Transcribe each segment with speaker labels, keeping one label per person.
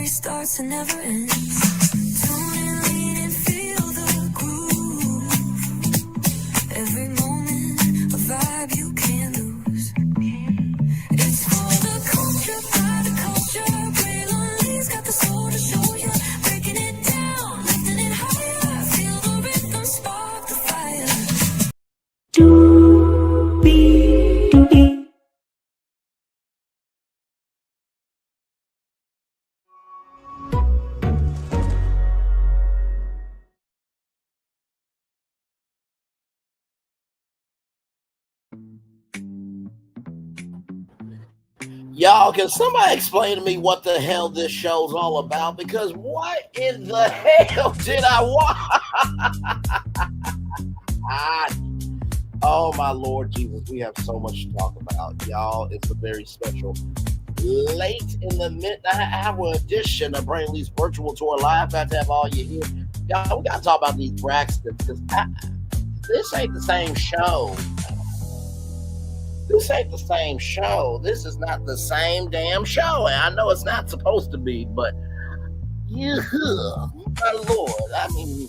Speaker 1: story starts and never ends. Tune in, lean and feel the groove. Every moment, a vibe you can't lose. It's for the culture, by the culture. Braylon's got the soul to show you. Breaking it down, lifting it higher. Feel the rhythm, spark the fire.
Speaker 2: Y'all, can somebody explain to me what the hell this show's all about? Because what in the hell did I watch? Oh, my Lord Jesus, we have so much to talk about. Y'all, it's a very special late in the midnight hour edition of Brainley's Virtual Tour Live. Got to have all you here. Y'all, we got to talk about these Braxtons, because this ain't the same show. This ain't the same show. This is not the same damn show. And I know it's not supposed to be, but yeah, my Lord. I mean,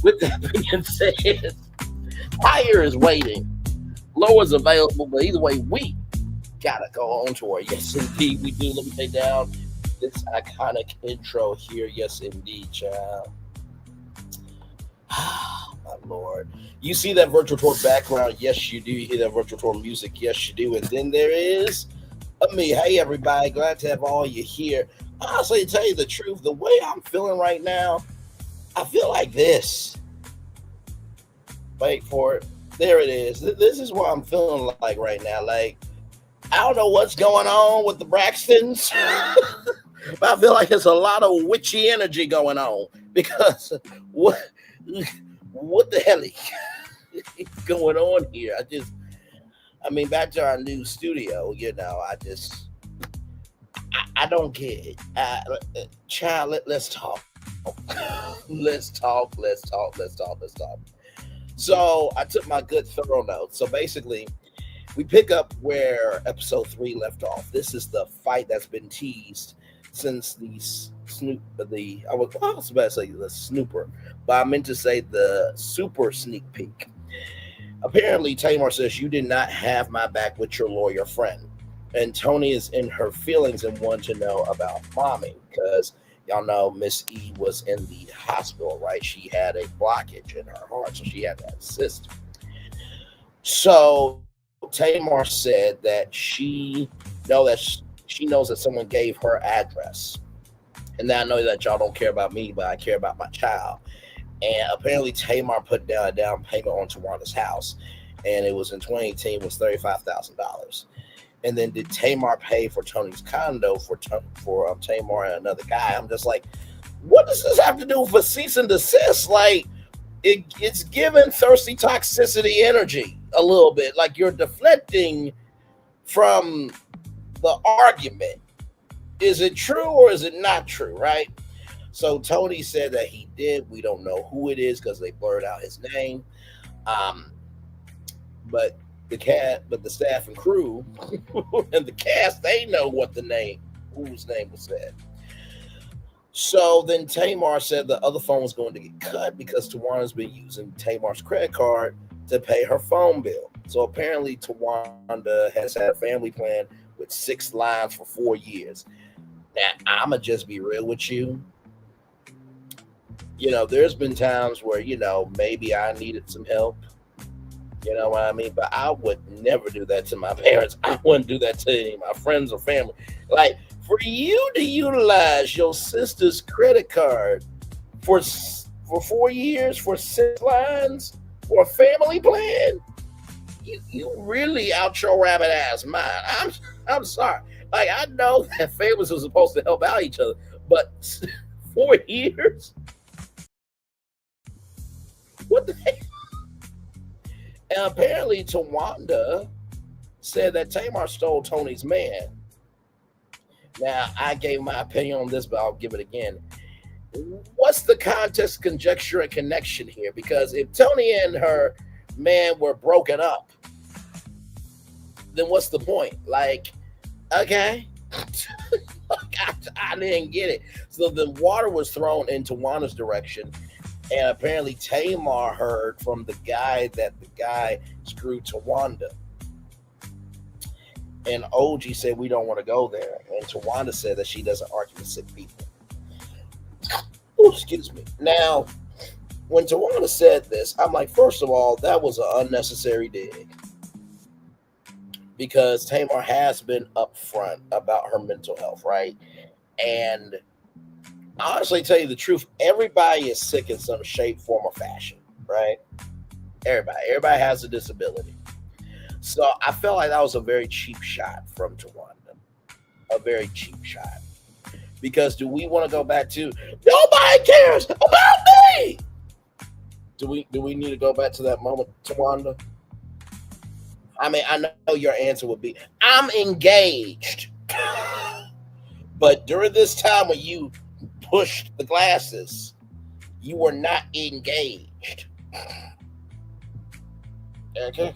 Speaker 2: with that being said, higher is waiting, lower is available, but either way, we gotta go on tour. Yes, indeed, we do. Let me take down this iconic intro here. Yes, indeed, child. My Lord. You see that virtual tour background? Yes, you do. You hear that virtual tour music? Yes, you do. And then there is me. Hey, everybody. Glad to have all you here. Honestly, to tell you the truth, the way I'm feeling right now, I feel like this. Wait for it. There it is. This is what I'm feeling like right now. Like, I don't know what's going on with the Braxtons, but I feel like there's a lot of witchy energy going on, because what the hell is going on here? I mean, back to our new studio, you know, I don't get it. Child, let's talk. Let's talk. So I took my good thorough notes. So basically, we pick up where episode 3 left off. This is the fight that's been teased since the snooper, but I meant to say the super sneak peek. Apparently, Tamar says, "You did not have my back with your lawyer friend." And Toni is in her feelings and wants to know about mommy, because y'all know Miss E was in the hospital, right? She had a blockage in her heart, so she had that cyst. So Tamar said that she knows that someone gave her address. And now I know that y'all don't care about me, but I care about my child. And apparently Tamar put down a down payment on Towanda's house, and it was in 2018, was $35,000. And then did Tamar pay for Toni's condo for Tamar and another guy? I'm just like, what does this have to do with cease and desist? Like, it's giving thirsty toxicity energy a little bit. Like, you're deflecting from the argument. Is it true or is it not true, right? So Toni said that he did. We don't know who it is because they blurred out his name. But the staff and crew and the cast, they know whose name was said. So then Tamar said the other phone was going to get cut because Tawanda's been using Tamar's credit card to pay her phone bill. So apparently Towanda has had a family plan with 6 lines for 4 years. Now, I'ma just be real with you. You know, there's been times where, you know, maybe I needed some help. You know what I mean? But I would never do that to my parents. I wouldn't do that to any of my friends or family. Like, for you to utilize your sister's credit card for 4 years, for 6 lines, for a family plan, you really out your rabbit ass mind. I'm sorry. Like, I know that families are supposed to help out each other, but 4 years? What the heck? And apparently Towanda said that Tamar stole Toni's man. Now, I gave my opinion on this, but I'll give it again. What what's the context, conjecture, and connection here? Because if Toni and her man were broken up, then what's the point? Like, okay. I didn't get it. So the water was thrown in Towanda's direction, and apparently Tamar heard from the guy that the guy screwed Towanda. And OG said, we don't want to go there. And Towanda said that she doesn't argue with sick people. Ooh, excuse me. Now, when Towanda said this, I'm like, first of all, that was an unnecessary dig. Because Tamar has been upfront about her mental health, right? And honestly, tell you the truth, everybody is sick in some shape, form, or fashion, right? Everybody has a disability. So I felt like that was a very cheap shot from Towanda, a very cheap shot. Because do we want to go back to nobody cares about me? Do we need to go back to that moment, Towanda? I mean, I know your answer would be, I'm engaged. But during this time when you pushed the glasses, you were not engaged. Okay.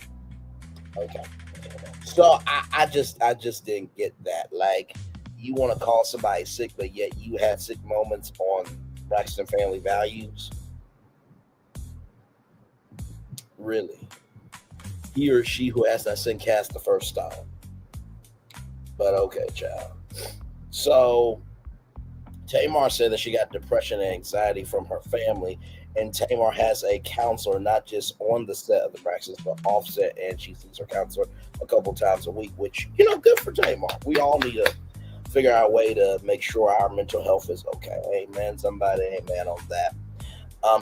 Speaker 2: So I just didn't get that. Like, you want to call somebody sick, but yet you had sick moments on Braxton Family Values? Really? He or she who has not sinned cast the first stone. But okay, child. So Tamar said that she got depression and anxiety from her family, and Tamar has a counselor not just on the set of the Braxtons, but offset, and she sees her counselor a couple times a week, which, good for Tamar. We all need to figure out a way to make sure our mental health is okay. Amen. Somebody amen on that.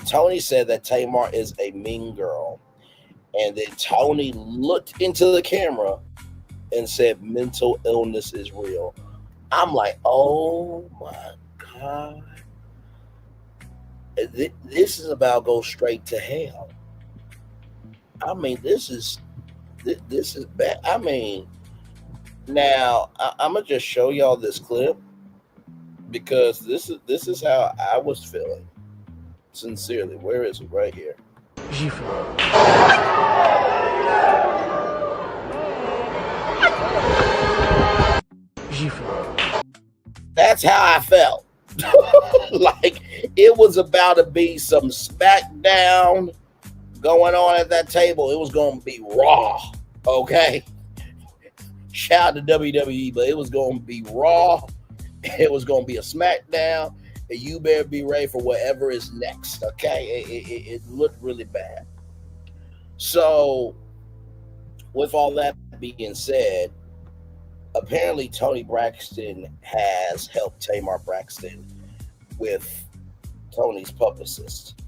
Speaker 2: Toni said that Tamar is a mean girl. And then Toni looked into the camera and said, mental illness is real. I'm like, oh my God. This is about go straight to hell. I mean, this is bad. I mean, now I'm going to just show y'all this clip because this is how I was feeling. Sincerely. Where is it? Right here. That's how I felt. Like, it was about to be some smackdown going on at that table. It was going to be raw. Okay. Shout out to WWE, but it was going to be raw. It was going to be a smackdown. And you better be ready for whatever is next. Okay. It looked really bad. So, with all that being said, apparently Toni Braxton has helped Tamar Braxton with Toni's publicist.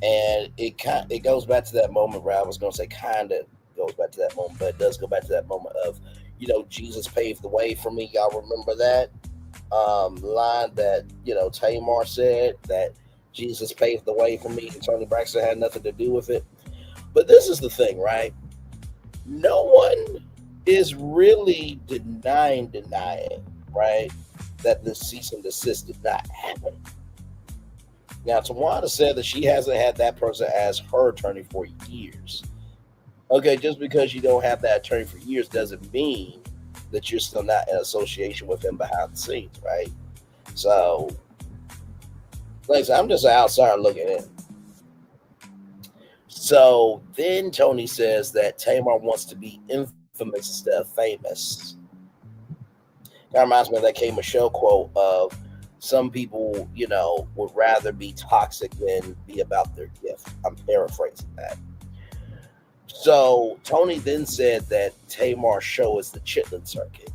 Speaker 2: And it goes back to that moment where I was going to say kind of goes back to that moment, but it does go back to that moment of, Jesus paved the way for me. Y'all remember that line that, Tamar said, that Jesus paved the way for me and Toni Braxton had nothing to do with it. But this is the thing, right? No one is really denying, right, that the cease and desist did not happen. Now, Towanda said that she hasn't had that person as her attorney for years. Okay, just because you don't have that attorney for years doesn't mean that you're still not in association with him behind the scenes, right? So, like I said, I'm just an outsider looking in. So then Toni says that Tamar wants to be infamous instead of famous. That reminds me of that K. Michelle quote of some people, would rather be toxic than be about their gift. I'm paraphrasing that. So Toni then said that Tamar's show is the chitlin circuit.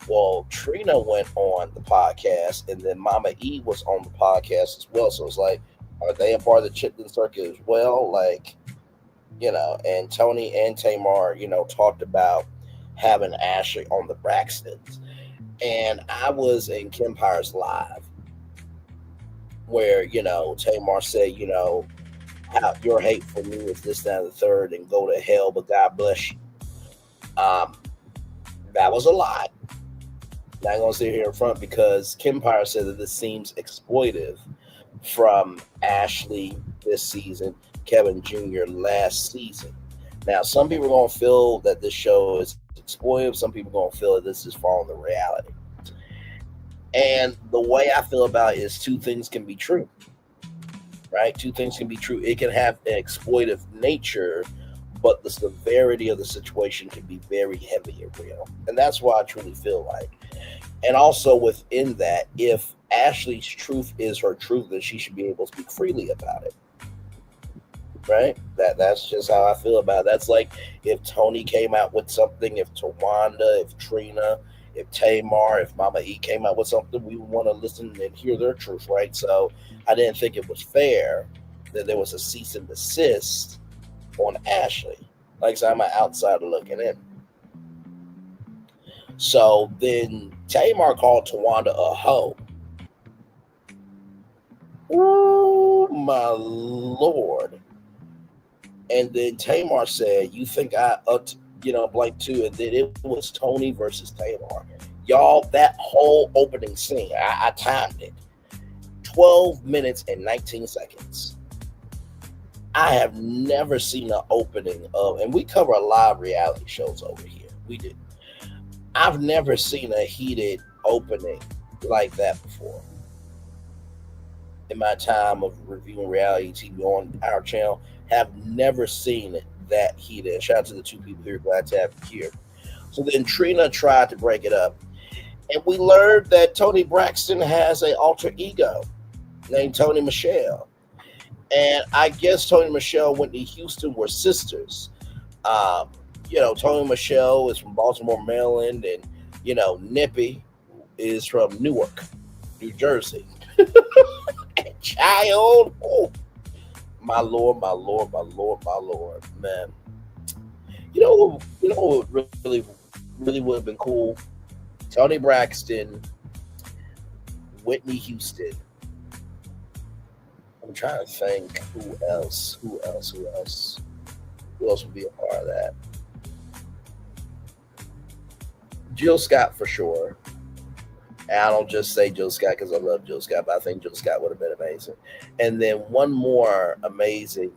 Speaker 2: Well, Trina went on the podcast, and then Mama E was on the podcast as well. So it's like, are they a part of the chitlin circuit as well? Like, and Toni and Tamar, talked about having Ashlee on the Braxtons. And I was in Kempire's Live where, Tamar said, how your hate for me is this, that, and the third, and go to hell, but God bless you. That was a lie. Not going to sit here in front because Kempire said that this seems exploitive. from Ashlee this season, Kevin Jr. last season. Now, some people are going to feel that this show is exploitive. Some people are going to feel that this is following the reality. And the way I feel about it is two things can be true, right? Two things can be true. It can have an exploitive nature, but the severity of the situation can be very heavy and real. And that's why I truly feel like. And also within that, if Ashlee's truth is her truth, then she should be able to speak freely about it. Right? That's just how I feel about it. That's like if Toni came out with something, if Towanda, if Trina, if Tamar, if Mama E came out with something, we would want to listen and hear their truth, right? So I didn't think it was fair that there was a cease and desist on Ashlee. Like I said, I'm an outsider looking in. So then Tamar called Towanda a hoe. Oh my lord. And then Tamar said, "You think I blank too?" And then it was Toni versus Tamar. Y'all, that whole opening scene, I timed it. 12 minutes and 19 seconds. I have never seen an opening of, and we cover a lot of reality shows over here. We do. I've never seen a heated opening like that before. In my time of reviewing reality TV on our channel, have never seen it that heated. Shout out to the two people here, glad to have you here. So then Trina tried to break it up, and we learned that Toni Braxton has an alter ego named Toni Michelle. And I guess Toni Michelle and Whitney Houston were sisters. Um, Toni Michelle is from Baltimore, Maryland, and Nippy is from Newark, New Jersey. Child, oh, my lord, my lord, my lord, my lord, man. What really would have been cool? Toni Braxton, Whitney Houston. I'm trying to think who else would be a part of that. Jill Scott for sure. And I don't just say Jill Scott because I love Jill Scott, but I think Jill Scott would have been amazing. And then one more amazing,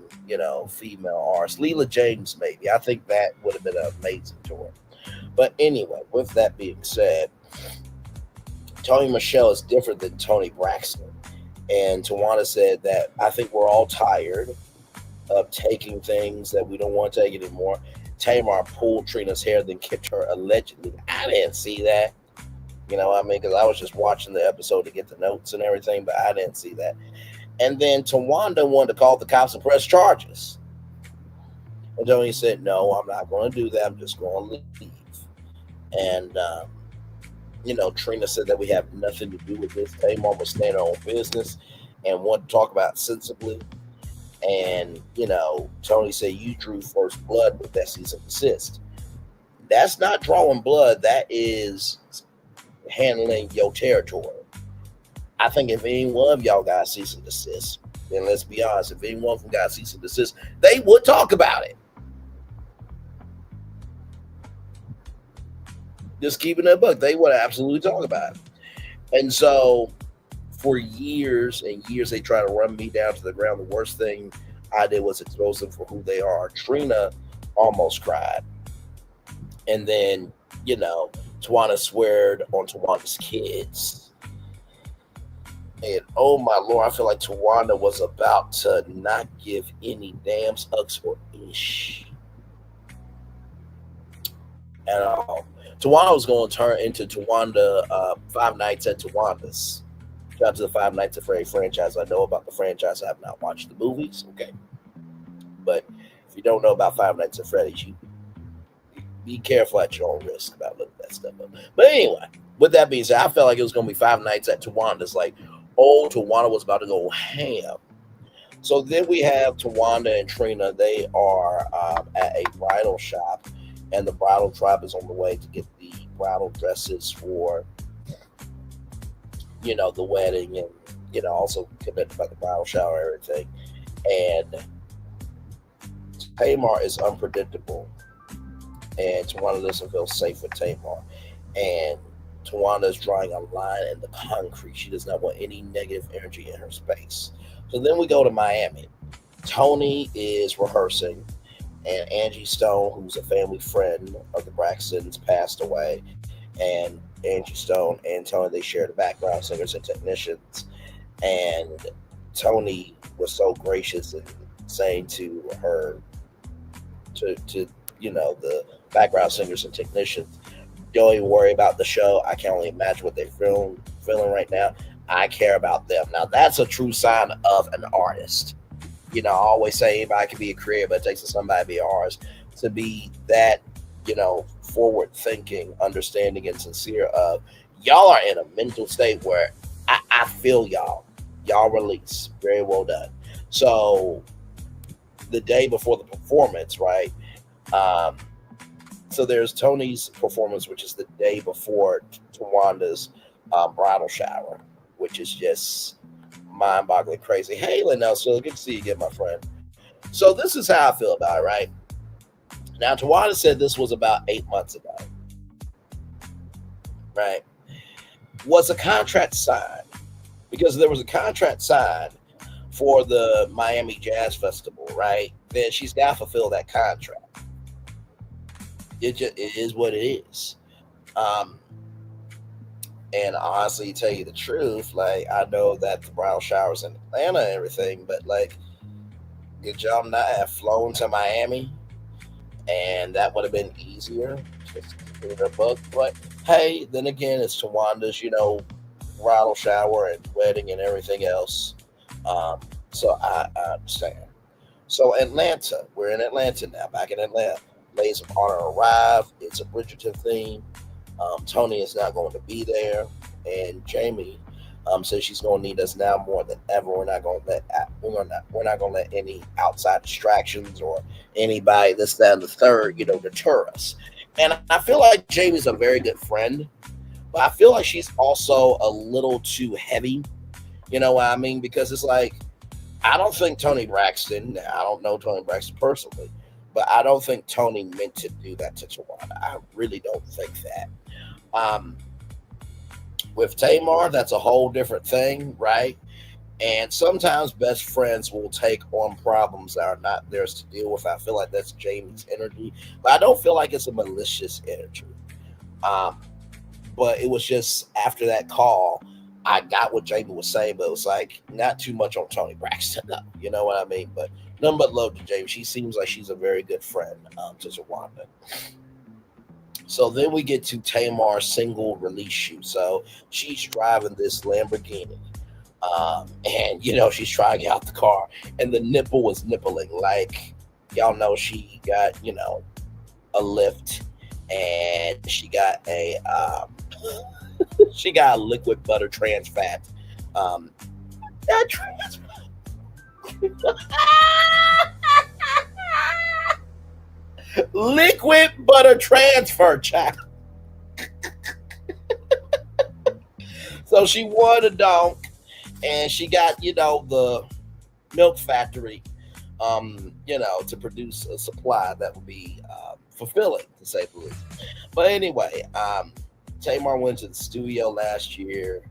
Speaker 2: female artist, Leela James, maybe. I think that would have been an amazing tour. But anyway, with that being said, Toni Michelle is different than Toni Braxton. And Towanda said that I think we're all tired of taking things that we don't want to take anymore. Tamar pulled Trina's hair, then kicked her allegedly. I didn't see that. Because I was just watching the episode to get the notes and everything, but I didn't see that. And then Towanda wanted to call the cops and press charges. And Toni said, "No, I'm not going to do that. I'm just going to leave." And, Trina said that we have nothing to do with this. Tamar was standing her own business and wanted to talk about it sensibly. And, Toni said, "You drew first blood with that cease and desist." That's not drawing blood. That is handling your territory. I think if any one of y'all got cease and desist, then let's be honest, if anyone from got cease and desist, they would talk about it. Just keeping it a book, they would absolutely talk about it. And so for years and years, they try to run me down to the ground. The worst thing I did was expose them for who they are. Trina almost cried. And then, Towanda sweared on Tawanda's kids. And oh my lord, I feel like Towanda was about to not give any damns, ucks, or ish at all. Towanda was going to turn into Towanda, Five Nights at Towanda's. Shout out to the Five Nights at Freddy franchise. I know about the franchise. I have not watched the movies. Okay. But if you don't know about Five Nights at Freddy's, you be careful at your own risk about looking that stuff up. But anyway, with that being said, I felt like it was going to be Five Nights at Towanda's. Like, Towanda was about to go ham. So then we have Towanda and Trina. They are at a bridal shop, and the bridal tribe is on the way to get the bridal dresses for, the wedding, and, also connected by the bridal shower and everything. And Tamar is unpredictable. And Towanda doesn't feel safe with Tamar. And Towanda is drawing a line in the concrete. She does not want any negative energy in her space. So then we go to Miami. Toni is rehearsing, and Angie Stone, who's a family friend of the Braxtons, passed away. And Angie Stone and Toni, they share the background singers and technicians. And Toni was so gracious in saying to her, to the background singers and technicians, don't even worry about the show. I can only imagine what they're feeling right now. I care about them. Now that's a true sign of an artist. I always say anybody can be a creator, but it takes somebody to be an artist. To be that, forward thinking, understanding, and sincere of y'all are in a mental state where I feel y'all. Y'all release. Very well done. So the day before the performance, right? So there's Toni's performance, which is the day before Towanda's bridal shower, which is just mind-boggling crazy. Hey, Linnell, so good to see you again, my friend. So this is how I feel about it, right? Now, Towanda said this was about 8 months ago, right? Was a contract signed? Because there was a contract signed for the Miami Jazz Festival, right? Then she's got to fulfill that contract. It is what it is. And honestly, tell you the truth, like, I know that the bridal shower's in Atlanta and everything, but like, good job not have flown to Miami, and that would have been easier just to get her book. But hey, then again, it's Towanda's, bridal shower and wedding and everything else. So I understand. So Atlanta, we're in Atlanta now, back in Atlanta. Ladies of Honor arrived. It's a Bridgerton theme. Toni is not going to be there, and Jami says she's going to need us now more than ever. We're not going to let any outside distractions or anybody this, that, and the third, deter us. And I feel like Jami's a very good friend, but I feel like she's also a little too heavy. You know what I mean? Because it's like, I don't think Toni Braxton. I don't know Toni Braxton personally, but I don't think Toni meant to do that to Towanda. I really don't think that. With Tamar, that's a whole different thing, right? And sometimes best friends will take on problems that are not theirs to deal with. I feel like that's Jami's energy, but I don't feel like it's a malicious energy. But it was just after that call, I got what Jami was saying, but it was like not too much on Toni Braxton. No, you know what I mean? But none but love to Jami. She seems like she's a very good friend to Towanda. So then we get to Tamar's single release shoot. So she's driving this Lamborghini. And she's trying to get out the car, and the nipple was nippling. Like, y'all know, she got, a lift, and she got a she got a liquid butter trans fat. That trans liquid butter transfer, child. So she won a donk, and she got, the milk factory, to produce a supply that would be fulfilling, to say the least. But anyway, Tamar went to the studio last year.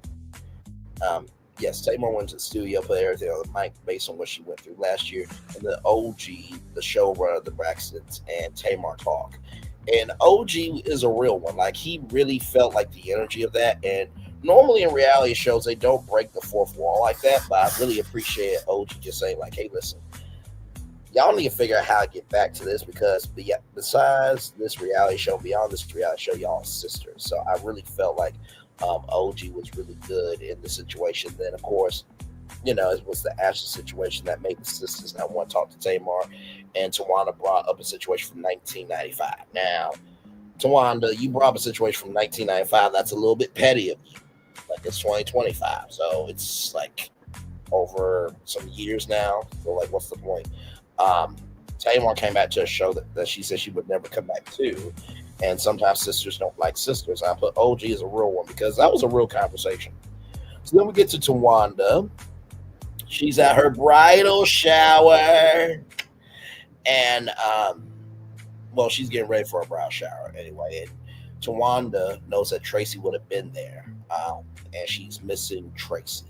Speaker 2: Yes, Tamar went to the studio, put everything on the mic based on what she went through last year. And the OG, the showrunner, the Braxtons, and Tamar talk. And OG is a real one. Like, he really felt like the energy of that. And normally in reality shows, they don't break the fourth wall like that. But I really appreciate OG just saying, like, hey, listen, y'all need to figure out how to get back to this, because besides this reality show, beyond this reality show, y'all are sisters. So I really felt like OG was really good in the situation. Then, of course, it was the Ashlee situation that made the sisters not want to talk to Tamar. And Towanda brought up a situation from 1995. Now, Towanda, you brought up a situation from 1995. That's a little bit petty of you. Like, it's 2025. So it's like over some years now. So, like, what's the point? Tamar came back to a show that she said she would never come back to. And sometimes sisters don't like sisters. I put OG as a real one because that was a real conversation. So then we get to Towanda. She's at her bridal shower. And, she's getting ready for a bridal shower anyway. And Towanda knows that Traci would have been there, and she's missing Traci.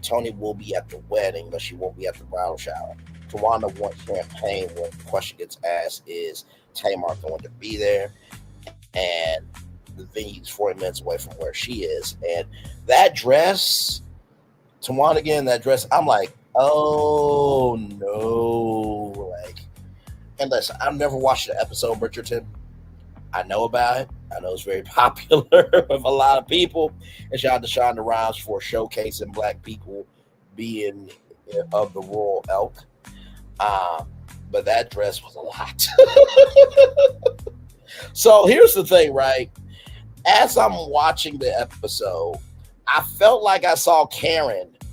Speaker 2: Toni will be at the wedding, but she won't be at the bridal shower. Towanda wants champagne when the question gets asked is Tamar going to be there? And the venue's 40 minutes away from where she is. And that dress, Towanda again, that dress, I'm like, oh no. And listen, I've never watched the episode, Bridgerton. I know about it. I know it's very popular with a lot of people. And shout out to Shonda Rhimes for showcasing black people being of the royal elk. But that dress was a lot. So here's the thing, right? As I'm watching the episode, I felt like I saw Karen, not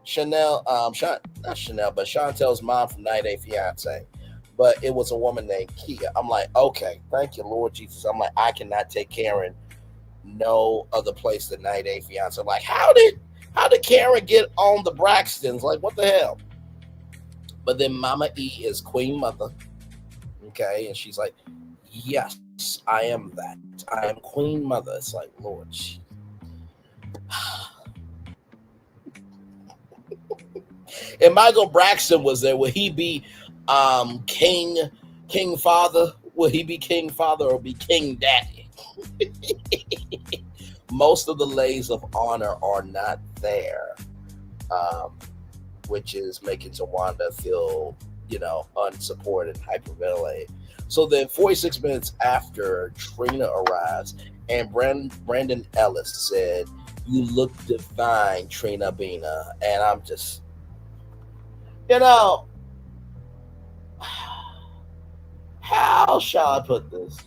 Speaker 2: Chanel, but Chantel's mom from 90 Day Fiance. But it was a woman named Kia. I'm like, okay, thank you, Lord Jesus. I'm like, I cannot take Karen no other place than 90 Day Fiance. Like, how did Karen get on the Braxtons? Like, what the hell? But then Mama E is Queen Mother. Okay, and she's like, yes, I am that. I am Queen Mother. It's like, Lord. If Michael Braxton was there, would he be King Father? Will he be King Father or be King Daddy? Most of the ladies of honor are not there, which is making Towanda feel, unsupported and hyperventilated. So then 46 minutes after Trina arrives, and Brandon Ellis said, "You look divine, Trina Bina." And I'm just, how shall I put this?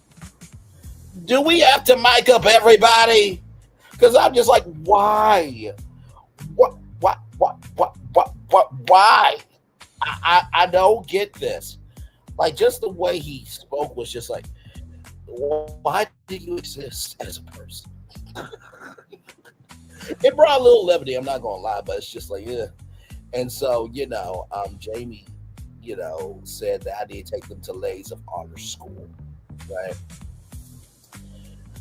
Speaker 2: Do we have to mic up everybody? Because I'm just like, why? What? Why? I don't get this. Like, just the way he spoke was just like, why do you exist as a person? It brought a little levity, I'm not gonna lie, but it's just like, yeah. And so, Jami, said that I need to take them to Ladies of Honor School, right?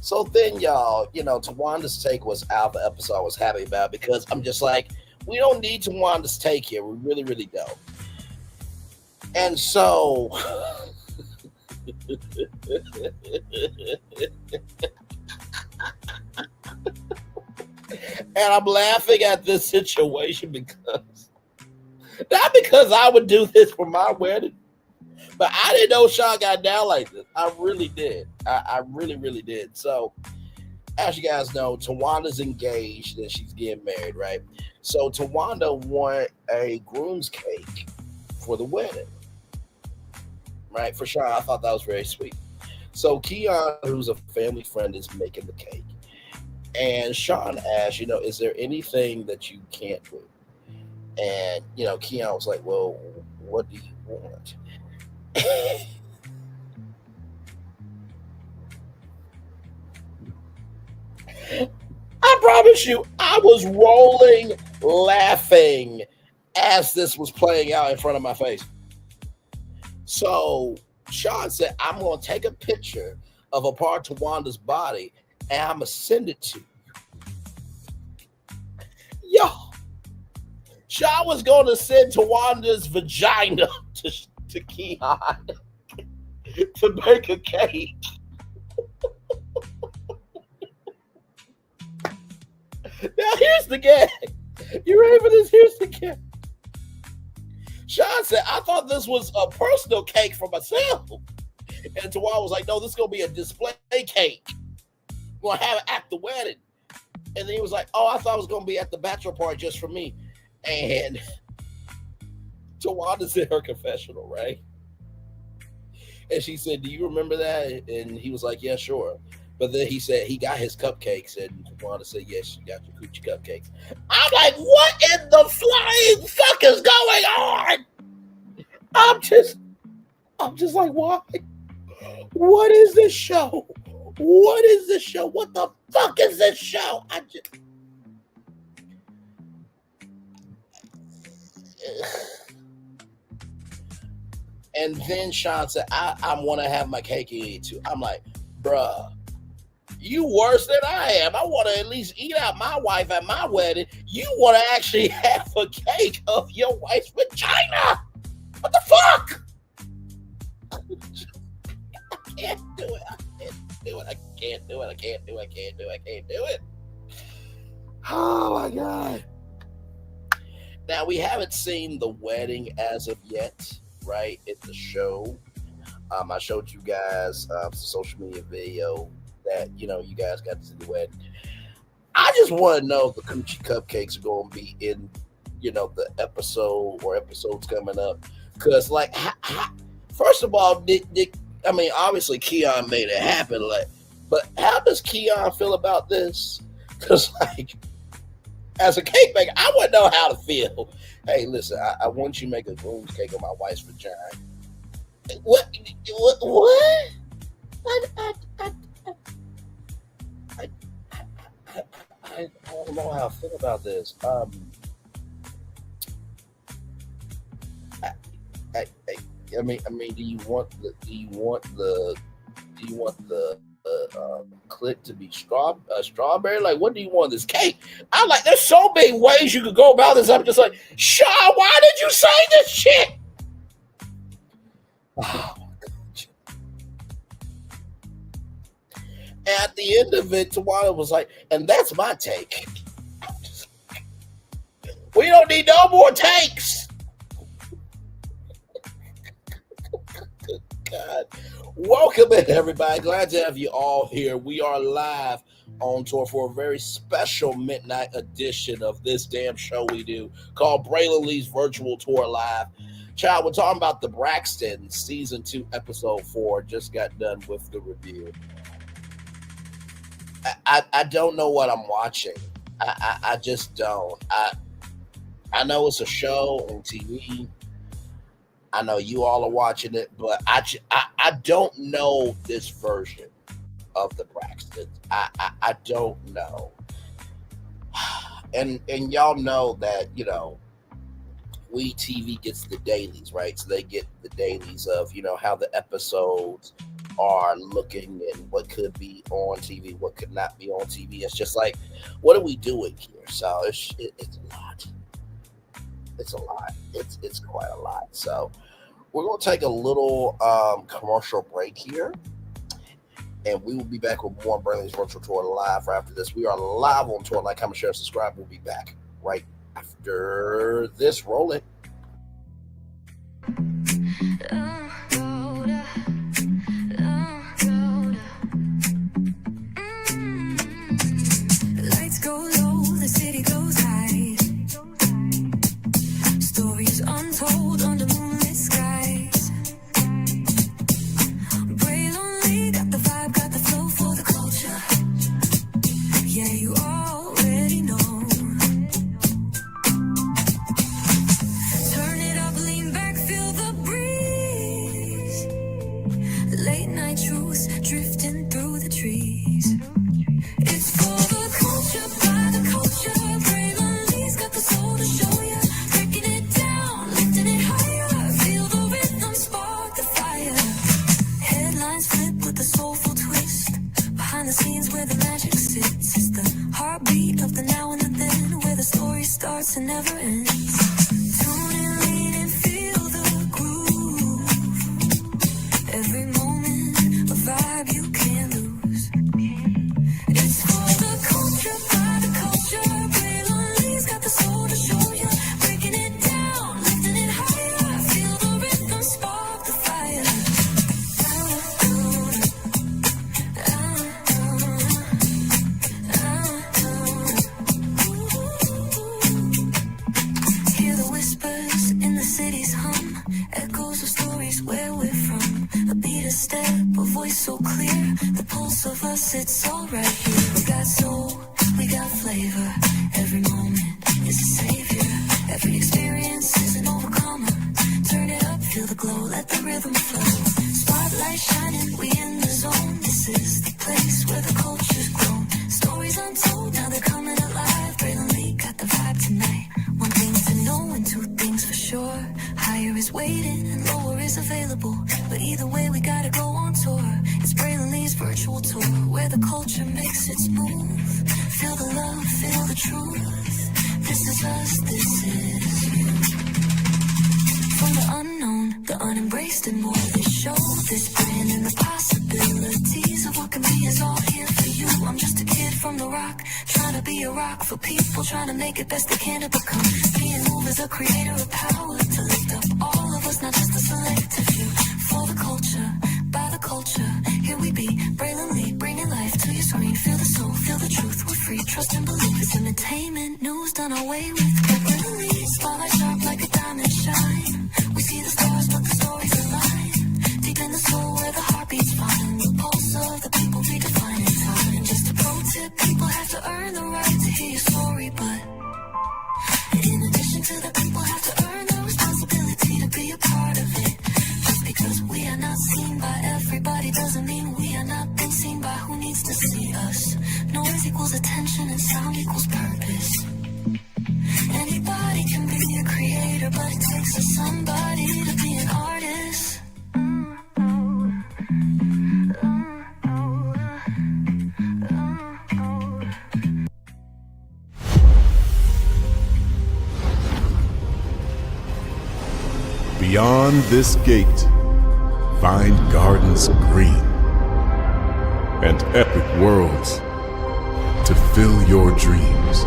Speaker 2: So then, y'all, Tawanda's take was out of the episode I was happy about, because I'm just like, we don't need Tawanda's take here. We really, really don't. And so, and I'm laughing at this situation not because I would do this for my wedding, but I didn't know Sean got down like this. I really did. I really, really did. So, as you guys know, Tawanda's engaged and she's getting married, right? So Towanda wanted a groom's cake for the wedding, right? For Sean, I thought that was very sweet. So Keon, who's a family friend, is making the cake. And Sean asked, is there anything that you can't do? And, Keon was like, well, what do you want? I promise you, I was rolling laughing as this was playing out in front of my face. So Sean said, I'm going to take a picture of a part of Tawanda's body and I'm going to send it to you. Yo, Sean was going to send Tawanda's vagina to Keon to make a cake. Now here's the gag. You ready for this? Here's the gag. Sean said, I thought this was a personal cake for myself. And Tawanda was like, no, this is going to be a display cake. We're going to have it at the wedding. And then he was like, oh, I thought it was going to be at the bachelor party just for me. And Tawanda's in her confessional, right? And she said, do you remember that? And he was like, yeah, sure. But then he said he got his cupcakes, and Towanda said, yes, you got your coochie cupcakes. I'm like, what in the flying fuck is going on? I'm just like, why? What is this show? What is this show? What the fuck is this show? And then Sean said, I want to have my cake and eat too. I'm like, bruh, You worse than I am. I want to at least eat out my wife at my wedding. You want to actually have a cake of your wife's vagina. What the fuck? I can't do it. I can't do it. I can't do it. I can't do it. I can't do it. I can't do it. Oh my God. Now, we haven't seen the wedding as of yet, right? It's a show. I showed you guys some social media video that, you guys got to see the wedding. I just want to know if the coochie cupcakes are going to be in, the episode or episodes coming up. Because, first of all, obviously Keon made it happen, but how does Keon feel about this? Because, as a cake maker, I wouldn't know how to feel. Hey, listen, I want you to make a groom's cake of my wife's vagina. What? I don't know how I feel about this. Do you want the clit to be strawberry? Like, what do you want this cake? I'm like, there's so many ways you could go about this. I'm just like, Shaw, why did you say this shit? Oh, at the end of it, Towanda was like, and that's my take. We don't need no more takes. God. Welcome in, everybody. Glad to have you all here. We are live on tour for a very special midnight edition of this damn show we do called Braylon Lee's Virtual Tour Live. Child, we're talking about the Braxtons, season 2, episode 4. Just got done with the review. I don't know what I'm watching. I just don't. I know it's a show on TV. I know you all are watching it, but I don't know this version of the Braxtons. I don't know. And y'all know that, We TV gets the dailies, right? So they get the dailies of, how the episodes are looking and what could be on TV, what could not be on TV. It's just like, what are we doing here? So it's a lot. It's a lot. It's quite a lot. So we're going to take a little commercial break here, and we will be back with more Braylon's Virtual Tour Live after this. We are live on tour. Like, comment, share, subscribe. We'll be back right after this. Roll it.
Speaker 1: Lights go low, the city goes high. Stories untold under moonlit skies. Braylon Lee got the vibe, got the flow for the culture. Yeah, you already know. Turn it up, lean back, feel the breeze. Late night truths drifting through the trees. It's for the culture, by the culture. Braylon Lee's got the soul to show ya. Breaking it down, lifting it higher. Feel the rhythm, spark the fire. Headlines flip with a soulful twist. Behind the scenes where the magic sits. It's the heartbeat of the now and the then, where the story starts and never ends. Tune in, lean and feel the groove. Every moment, a vibe you can't lose. It's for the culture, by the culture. Braylon Lee's got the soul to show ya. Breaking it down, lifting it higher. Feel the rhythm, spark the fire. Hear the whispers in the city's hum. Echoes of stories where we're from. A beat, a step, a voice so clear. The pulse of us, it's all right here. We got soul, we got flavor. Every moment is a savior. Every experience is an overcomer. Turn it up, feel the glow, let the rhythm flow. Spotlight shining, we in the zone. This is the place where the culture's grown. Stories untold, now they're coming alive. Braylon Lee got the vibe tonight. One thing to know and two things for sure. Higher is waiting and lower is available. But either way, we gotta go on tour. It's Braylon Lee's virtual tour, where the culture makes its move. Feel the love, feel the truth. This is us, this is you. From the unknown, the unembraced, and more. This show, this brand, and the possibilities of what can be is all here for you. I'm just a kid from the rock, trying to be a rock for people, trying to make it best they can to become. Being moved as a creator of power to lift up all of us, not just a selective few. For the culture, by the culture, here we be. Braylon Lee, bringing life to your screen. Feel the soul, feel the truth. We're free, trust and believe. It's entertainment, news done away with. Braylon Lee, spotlight sharp like a diamond shine. We see the stars, but the stories align. Deep in the soul, where the heartbeats find the pulse of the people redefining time. And just a pro tip, people have to earn the right to hear your story, but in addition to that, people have to earn the responsibility to be a part of it. Just because we are not seen by everybody doesn't mean we are not been seen by who needs to see us. Noise equals attention and sound equals purpose. Anybody can be a creator, but it takes a somebody to be an artist.
Speaker 3: Beyond this gate, find gardens green and epic worlds to fill your dreams.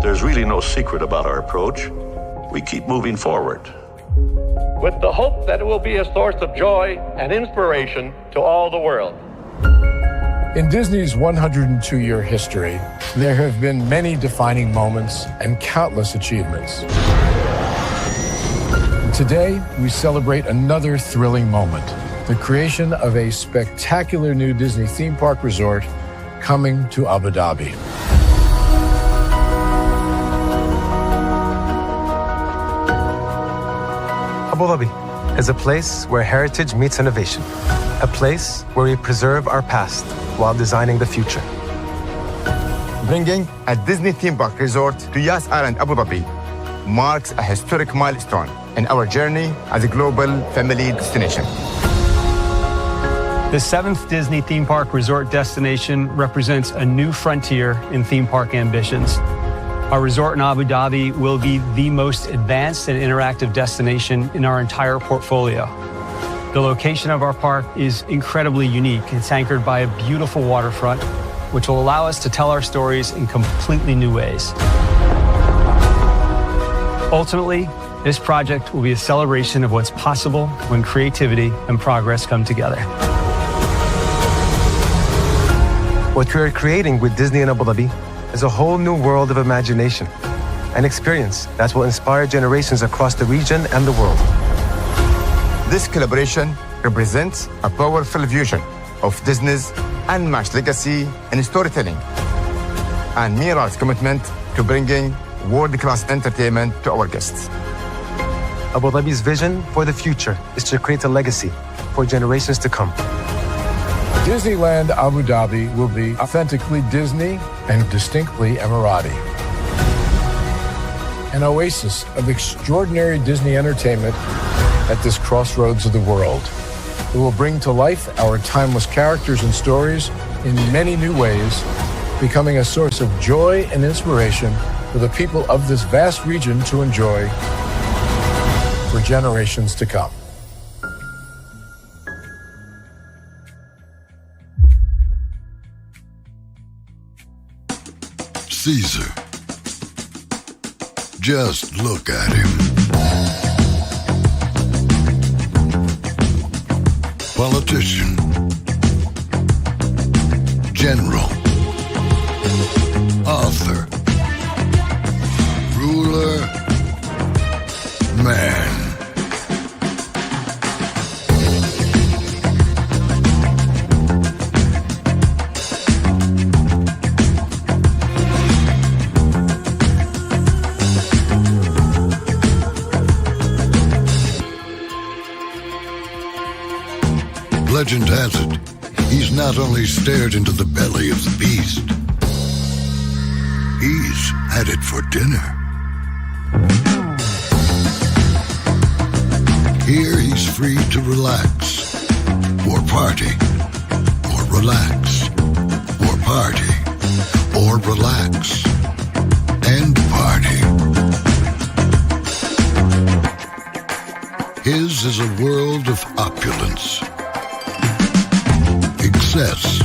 Speaker 4: There's really no secret about our approach. We keep moving forward.
Speaker 5: With the hope that it will be a source of joy and inspiration to all the world. In Disney's 102-year history, there have been many defining moments and countless achievements. Today, we celebrate another thrilling moment, the creation of a spectacular new Disney theme park resort coming to Abu Dhabi.
Speaker 6: Abu Dhabi is a place where heritage meets innovation, a place where we preserve our past while designing the future.
Speaker 7: Bringing a Disney theme park resort to Yas Island, Abu Dhabi, marks a historic milestone in our journey as a global family destination.
Speaker 8: The 7th Disney theme park resort destination represents a new frontier in theme park ambitions. Our resort in Abu Dhabi will be the most advanced and interactive destination in our entire portfolio. The location of our park is incredibly unique. It's anchored by a beautiful waterfront, which will allow us to tell our stories in completely new ways. Ultimately, this project will be a celebration of what's possible when creativity and progress come together.
Speaker 6: What we are creating with Disney in Abu Dhabi is a whole new world of imagination, an experience that will inspire generations across the region and the world.
Speaker 7: This collaboration represents a powerful fusion of Disney's unmatched legacy in storytelling and mirrors commitment to bringing world-class entertainment to our guests.
Speaker 6: Abu Dhabi's vision for the future is to create a legacy for generations to come.
Speaker 5: Disneyland Abu Dhabi will be authentically Disney and distinctly Emirati. An oasis of extraordinary Disney entertainment at this crossroads of the world. It will bring to life our timeless characters and stories in many new ways, becoming a source of joy and inspiration for the people of this vast region to enjoy for generations to come.
Speaker 9: Caesar. Just look at him. Politician. General. Author. Ruler. Man. Legend has it, he's not only stared into the belly of the beast, he's had it for dinner. Here he's free to relax, or party, or relax, or party, or relax, and party. His is a world of opulence, excess,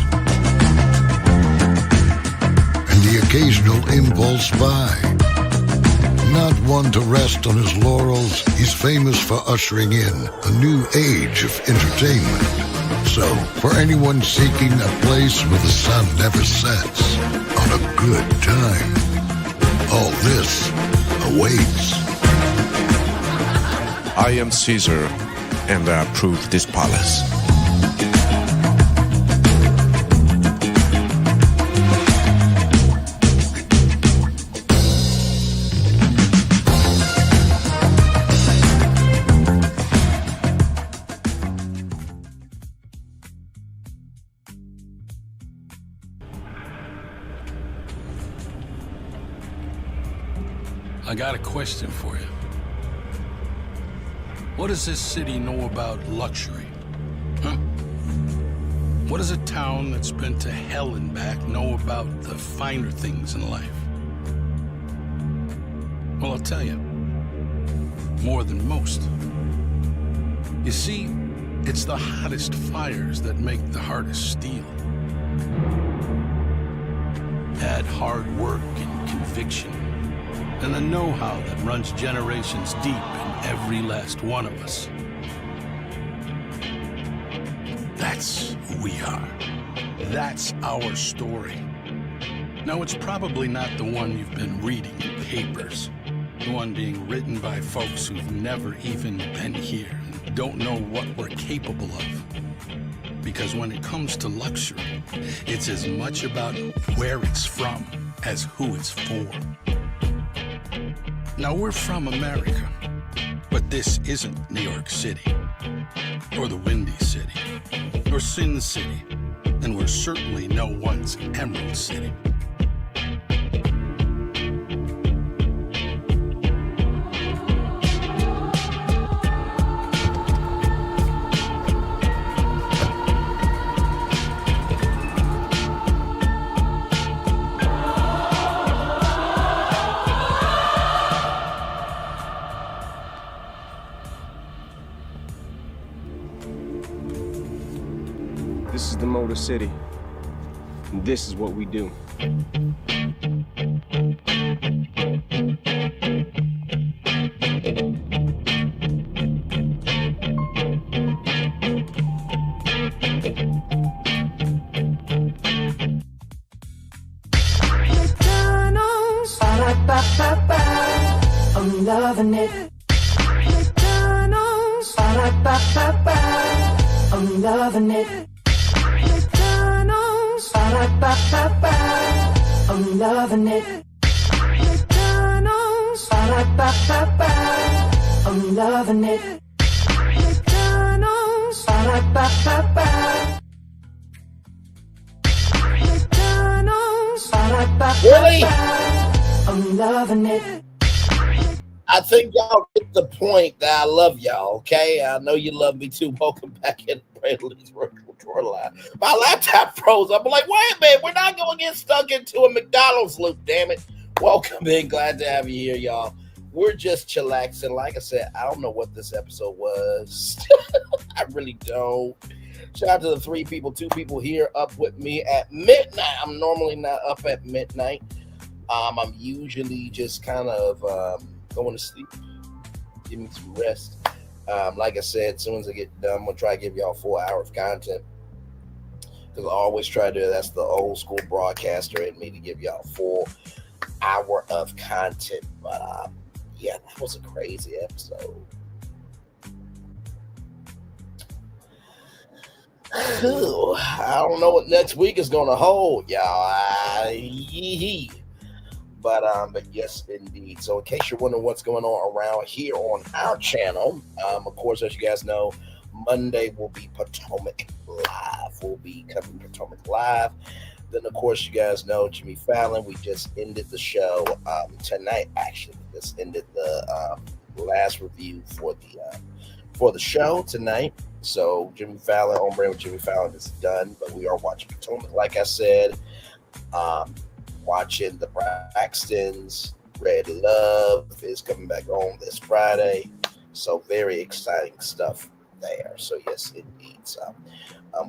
Speaker 9: and the occasional impulse buy. Not one to rest on his laurels, he's famous for ushering in a new age of entertainment. So, for anyone seeking a place where the sun never sets on a good time, all this awaits.
Speaker 10: I am Caesar, and I approve this palace.
Speaker 11: I got a question for you. What does this city know about luxury? Huh? What does a town that's been to hell and back know about the finer things in life? Well, I'll tell you, more than most. You see, it's the hottest fires that make the hardest steel. Add hard work and conviction, and the know-how that runs generations deep in every last one of us. That's who we are. That's our story. Now, it's probably not the one you've been reading in papers. The one being written by folks who've never even been here and don't know what we're capable of. Because when it comes to luxury, it's as much about where it's from as who it's for. Now, we're from America, but this isn't New York City, or the Windy City, or Sin City, and we're certainly no one's Emerald City.
Speaker 12: This is the Motor City, and this is what we do.
Speaker 1: McDonald's, ba-da-ba-ba-ba, I'm loving it. McDonald's, ba-da-ba-ba-ba, I'm loving it. McDonald's, ba-da-ba-ba-ba, I'm loving it. McDonald's, ba-da-ba-ba-ba, I'm loving it. McDonald's, ba-da-ba-ba-ba. McDonald's,
Speaker 2: Really?
Speaker 1: I'm loving it.
Speaker 2: I think y'all get the point that I love y'all, okay? I know you love me too. Welcome back in Bradley's virtual tour line. My laptop froze. I'm like, wait a minute, we're not going to get stuck into a McDonald's loop, damn it. Welcome in. Glad to have you here, y'all. We're just chillaxing. Like I said, I don't know what this episode was. I really don't. Shout out to the 2 people here up with me at midnight. I'm normally not up at midnight. I'm usually just kind of going to sleep, give me some rest. Like I said, as soon as I get done, I'm going to try to give y'all 4 hours of content. Because I always try to do that's the old school broadcaster in me to give y'all 4 hour of content. But yeah, that was a crazy episode. I don't know what next week is going to hold, y'all. But yes, indeed. So in case you're wondering what's going on around here on our channel, of course, as you guys know, Monday will be Potomac Live. We'll be covering Potomac Live. Then, of course, you guys know Jimmy Fallon. We just ended the show tonight. Actually, we just ended the last review for the show tonight. So Jimmy Fallon, On Brand with Jimmy Fallon is done. But we are watching Potomac, like I said. Watching the Braxtons. Red Love is coming back on this Friday. So very exciting stuff there. So yes, indeed. So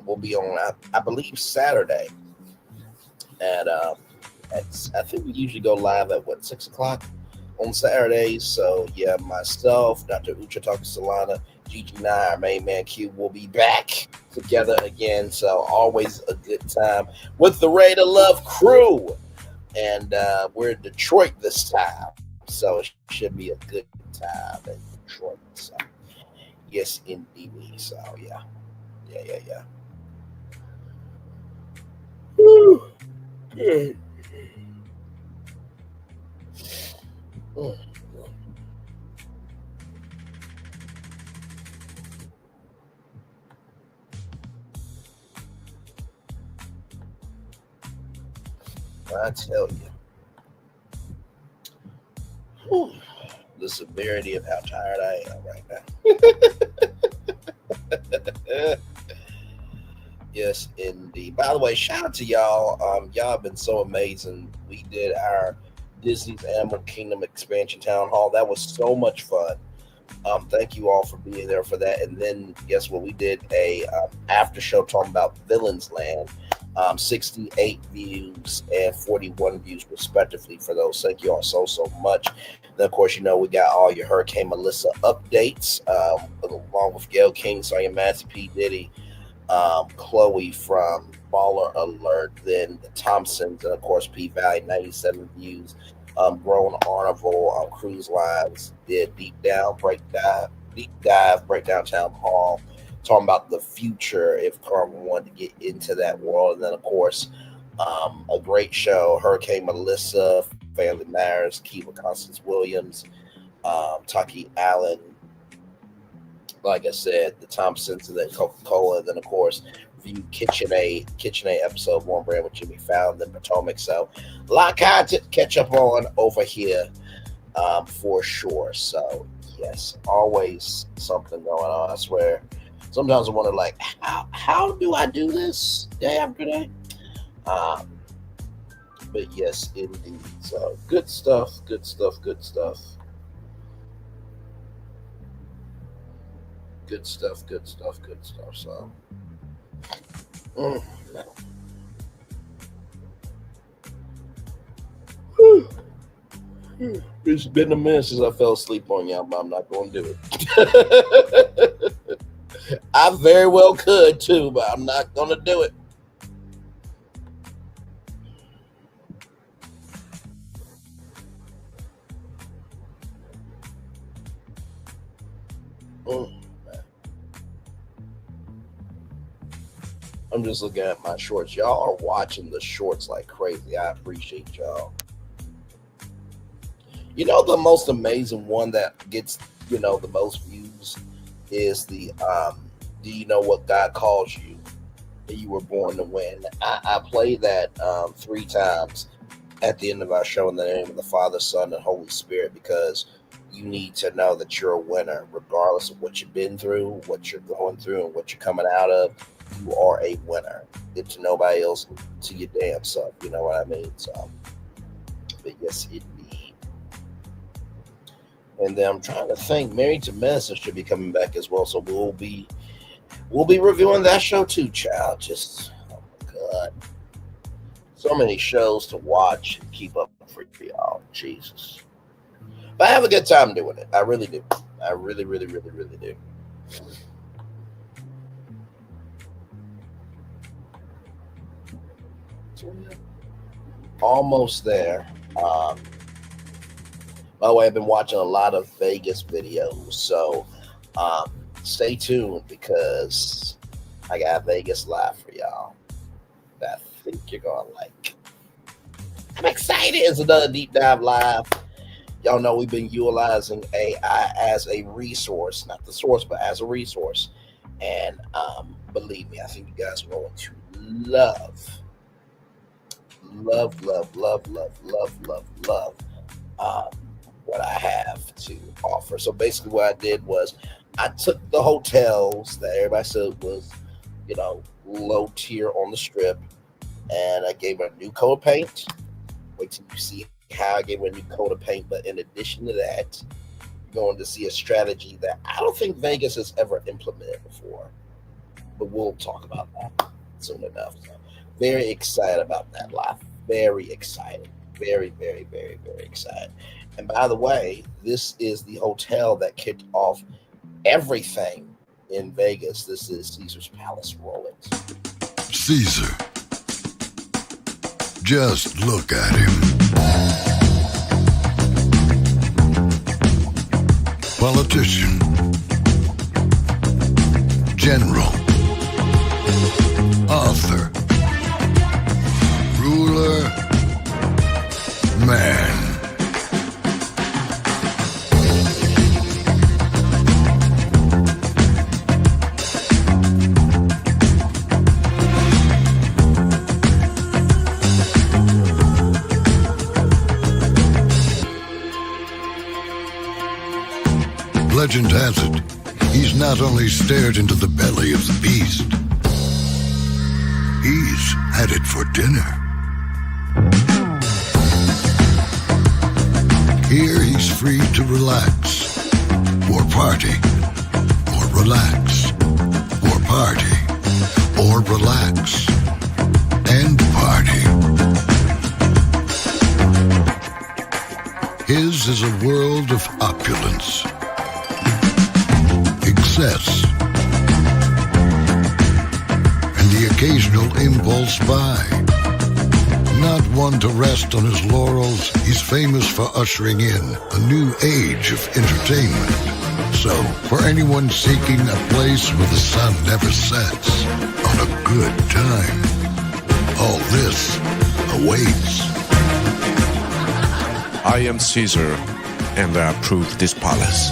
Speaker 2: we'll be on, I believe, Saturday. I think we usually go live at 6 o'clock on Saturdays. So yeah, myself, Dr. Ucha Talking Solana, Gigi and I, our main man Q, will be back together again. So always a good time with the Raider Love crew. And we're in Detroit this time. So it should be a good time in Detroit. So yes, indeed. So yeah. Woo. Good. I tell you, the severity of how tired I am right now. Yes, indeed. By the way, shout out to y'all. Y'all have been so amazing. We did our Disney's Animal Kingdom expansion town hall. That was so much fun. Thank you all for being there for that. And then guess what? We did a after show talking about Villains Land. 68 views and 41 views respectively for those. Thank you all so much. Then of course, you know, we got all your Hurricane Melissa updates along with Gail King, Sonya Massey, P. Diddy, Chloe from Baller Alert. Then the Thompsons, and of course P Valley 97 Views. Grown Arnival Cruise Lines did deep dive breakdown town hall, talking about the future if Carmen wanted to get into that world. And then of course a great show, Hurricane Melissa, Family Matters, Kiva Constance Williams, Taki Allen, like I said, the Thompsons, and then Coca-Cola, and then of course View Kitchen A episode One Brand with Jimmy Fallon and Potomac. So a lot of content to catch up on over here for sure. So yes, always something going on. I swear, sometimes I wonder, like, how do I do this day after day? But yes, indeed. So good stuff. Good stuff. So it's been a minute since I fell asleep on y'all, but I'm not going to do it. I very well could too, but I'm not going to do it. I'm just looking at my shorts. Y'all are watching the shorts like crazy. I appreciate y'all. You know, the most amazing one that gets, the most views is the do you know what God calls you? That you were born to win. I played that 3 times at the end of our show in the name of the Father, Son, and Holy Spirit, because you need to know that you're a winner, regardless of what you've been through, what you're going through, and what you're coming out of. You are a winner. It's nobody else, to your damn self. You know what I mean? So, but yes, indeed. And then I'm trying to think. Married to Medicine should be coming back as well. So we'll be reviewing that show too, child. Just, oh my God, so many shows to watch and keep up for y'all. Jesus. But I have a good time doing it. I really do. I really do. Almost there. By the way, I've been watching a lot of Vegas videos, so stay tuned because I got Vegas live for y'all that I think you're gonna like. I'm excited. It's another deep dive live. Y'all know we've been utilizing AI as a resource, not the source, but as a resource. And believe me, I think you guys are going to love what I have to offer. So basically what I did was I took the hotels that everybody said was, low tier on the strip, and I gave them a new coat of paint. Wait till you see how I gave them a new coat of paint. But in addition to that, you're going to see a strategy that I don't think Vegas has ever implemented before. But we'll talk about that soon enough. So very excited about that live. Very excited. Very excited. And by the way, this is the hotel that kicked off everything in Vegas. This is Caesar's Palace Rollins.
Speaker 9: Caesar. Just look at him. Politician. General. Author. Ruler. Man. Legend has it, he's not only stared into the belly of the beast, he's had it for dinner. Here he's free to relax, or party, or relax, or party, or relax, and party. His is a world of opulence, excess, and the occasional impulse buy. Not one to rest on his laurels, he's famous for ushering in a new age of entertainment. So, for anyone seeking a place where the sun never sets on a good time, all this awaits.
Speaker 10: I am Caesar, and I approve this palace.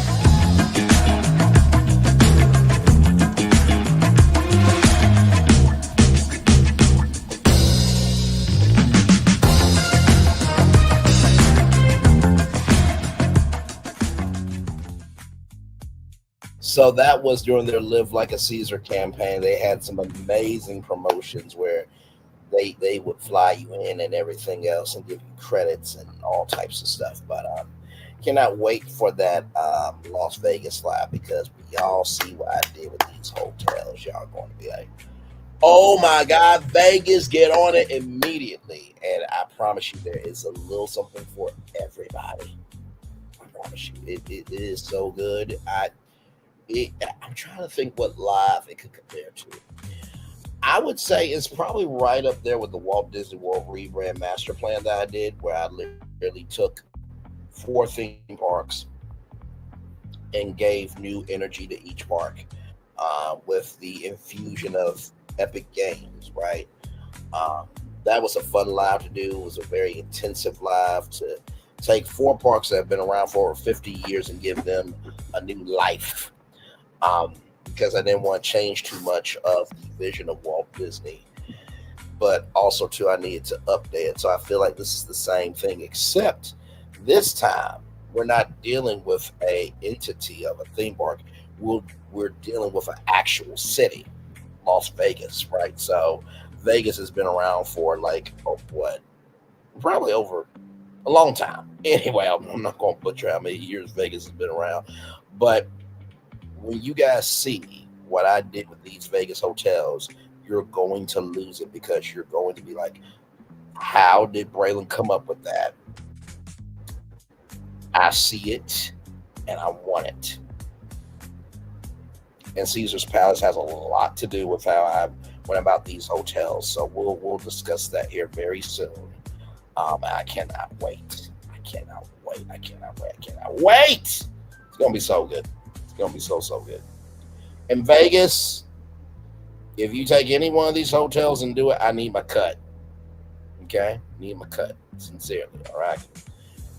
Speaker 2: So that was during their Live Like a Caesar campaign. They had some amazing promotions where they would fly you in and everything else and give you credits and all types of stuff. But cannot wait for that Las Vegas fly, because y'all see what I did with these hotels. Y'all going to be like, oh my God, Vegas, get on it immediately. And I promise you, there is a little something for everybody. I promise you, it is so good. I'm trying to think what live it could compare to. I would say it's probably right up there with the Walt Disney World rebrand master plan that I did, where I literally took 4 theme parks and gave new energy to each park with the infusion of epic games, right? That was a fun live to do. It was a very intensive live to take 4 parks that have been around for over 50 years and give them a new life. Because I didn't want to change too much of the vision of Walt Disney, but also too, I needed to update it. So I feel like this is the same thing, except this time we're not dealing with a entity of a theme park. We're dealing with an actual city, Las Vegas, right? So Vegas has been around for probably over a long time. Anyway, I'm not going to butcher how many years Vegas has been around, but when you guys see what I did with these Vegas hotels, you're going to lose it, because you're going to be like, how did Braylon come up with that? I see it and I want it. And Caesar's Palace has a lot to do with how I went about these hotels. So we'll discuss that here very soon. I cannot wait. I cannot wait. It's going to be so good. Gonna be so good. In Vegas, if you take any one of these hotels and do it, I need my cut. Okay, need my cut, sincerely. All right,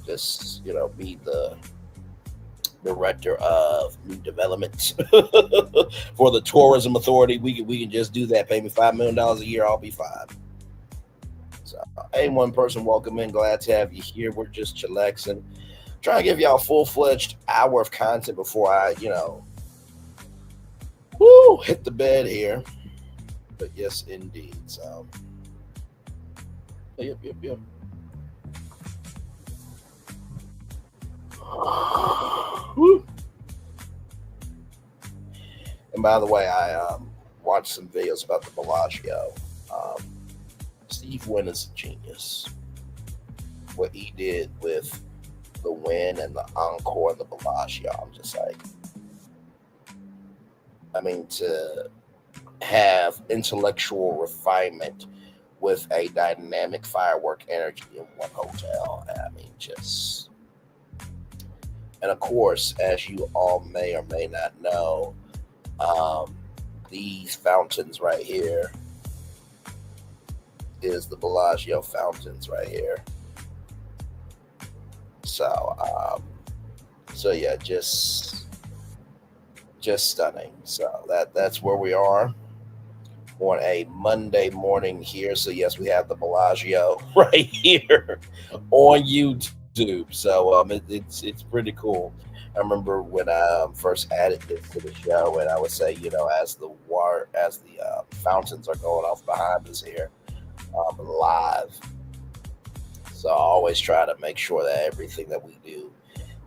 Speaker 2: just be the director of new development for the tourism authority. We can just do that. Pay me $5 million a year, I'll be fine. So, hey, one person, welcome in. Glad to have you here. We're just chillaxing. Trying to give y'all a full-fledged hour of content before I, hit the bed here. But yes, indeed. So, yep. Woo. And by the way, I watched some videos about the Bellagio. Steve Wynn is a genius. What he did with the Win and the Encore and the Bellagio, I'm just like, to have intellectual refinement with a dynamic firework energy in one hotel, and of course, as you all may or may not know, these fountains right here is the Bellagio fountains right here. So yeah, just stunning. So that's where we are on a Monday morning here. So yes, we have the Bellagio right here on YouTube. So it's pretty cool. I remember when I first added this to the show, and I would say, as the fountains are going off behind us here, live. So I always try to make sure that everything that we do,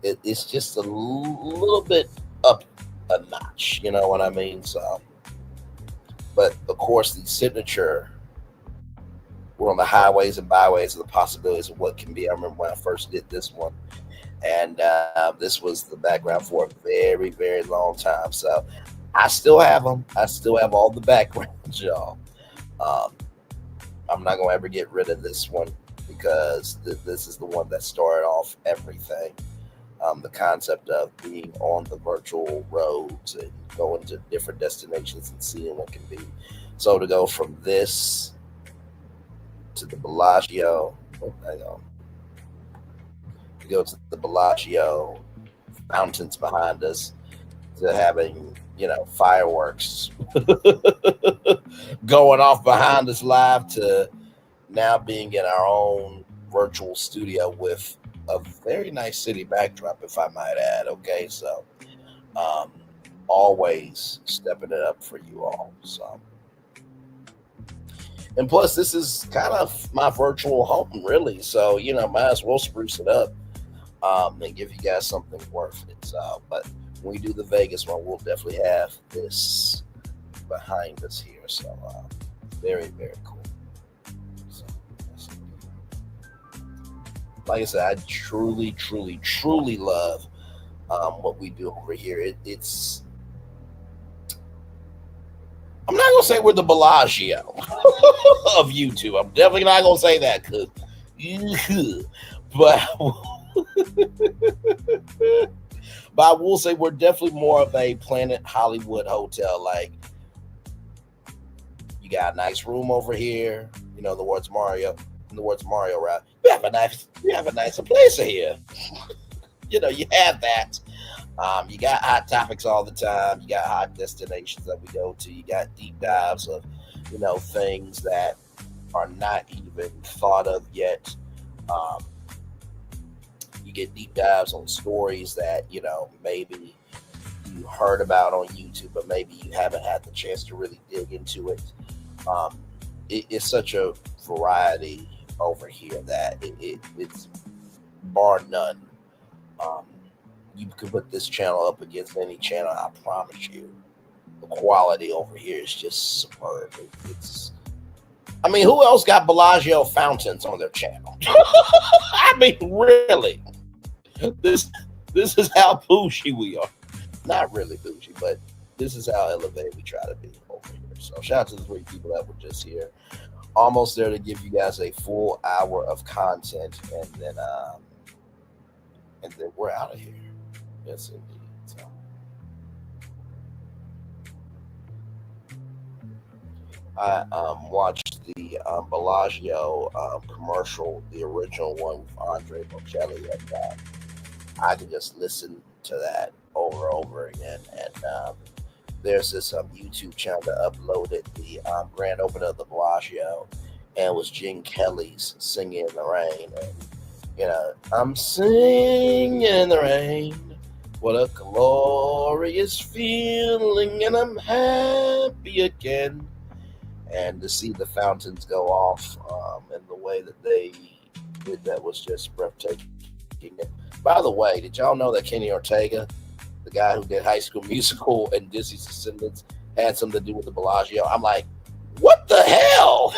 Speaker 2: it's just a little bit up a notch, you know what I mean? So, but of course, the signature, we're on the highways and byways of the possibilities of what can be. I remember when I first did this one, and this was the background for a very, very long time. So I still have them. I still have all the backgrounds, y'all. I'm not gonna ever get rid of this one because this is the one that started off everything. The concept of being on the virtual roads and going to different destinations and seeing what can be. So to go from this to the Bellagio, to go to the Bellagio, fountains behind us, to having, fireworks going off behind us live, to now being in our own virtual studio with a very nice city backdrop, if I might add. Okay, so always stepping it up for you all. So, and plus, this is kind of my virtual home, really. So, might as well spruce it up and give you guys something worth it. So, but when we do the Vegas one, we'll definitely have this behind us here. So, very, very cool. So, like I said, I truly, truly, truly love what we do over here. It's, I'm not gonna say we're the Bellagio of YouTube. I'm definitely not gonna say that, but I will say we're definitely more of a Planet Hollywood hotel. Like, you got a nice room over here. The words Mario. In the words Mario, right? We have a nicer place here. You have that. You got hot topics all the time. You got hot destinations that we go to. You got deep dives of, things that are not even thought of yet. You get deep dives on stories that, maybe you heard about on YouTube, but maybe you haven't had the chance to really dig into it. It's such a variety over here that it's bar none. You could put this channel up against any channel. I promise you, the quality over here is just superb. Who else got Bellagio fountains on their channel? Really, this is how bougie we are. Not really bougie, but this is how elevated we try to be over here. So shout out to the 3 people that were just here. Almost there to give you guys a full hour of content, and then we're out of here. Yes, indeed. So, I watched the Bellagio commercial, the original one with Andre Bocelli, and I could just listen to that over and over again. And there's this YouTube channel that uploaded the grand opening of the Bellagio, and it was Gene Kelly's "Singing in the Rain." And I'm singing in the rain. What a glorious feeling, and I'm happy again. And to see the fountains go off and the way that they did that was just breathtaking. By the way, did y'all know that Kenny Ortega, the guy who did High School Musical and Disney's Descendants, had something to do with the Bellagio? I'm like, what the hell?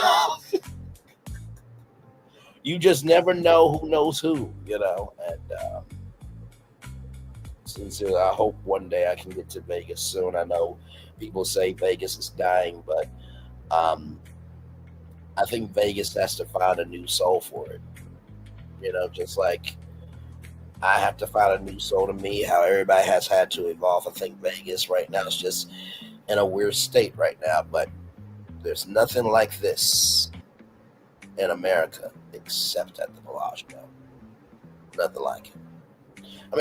Speaker 2: You just never know who knows who, and sincerely, I hope one day I can get to Vegas soon. I know people say Vegas is dying, but I think Vegas has to find a new soul for it. Just like I have to find a new soul to me, how everybody has had to evolve. I think Vegas right now is just in a weird state right now, but there's nothing like this in America except at the Bellagio. Nothing like it.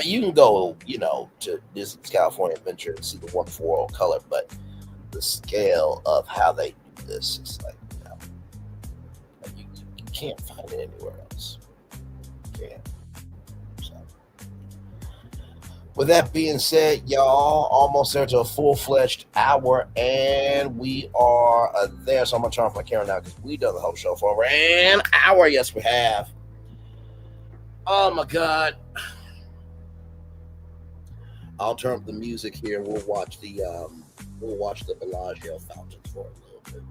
Speaker 2: You can go, to Disney's California Adventure and see the wonderful world color, but the scale of how they do this is like, you can't find it anywhere else. You can't. So, with that being said, y'all, almost there to a full-fledged hour, and we are there. So I'm going to turn off my camera now because we've done the whole show for over an hour. Yes, we have. Oh, my God. I'll turn up the music here, and we'll watch the Bellagio fountains for a little bit.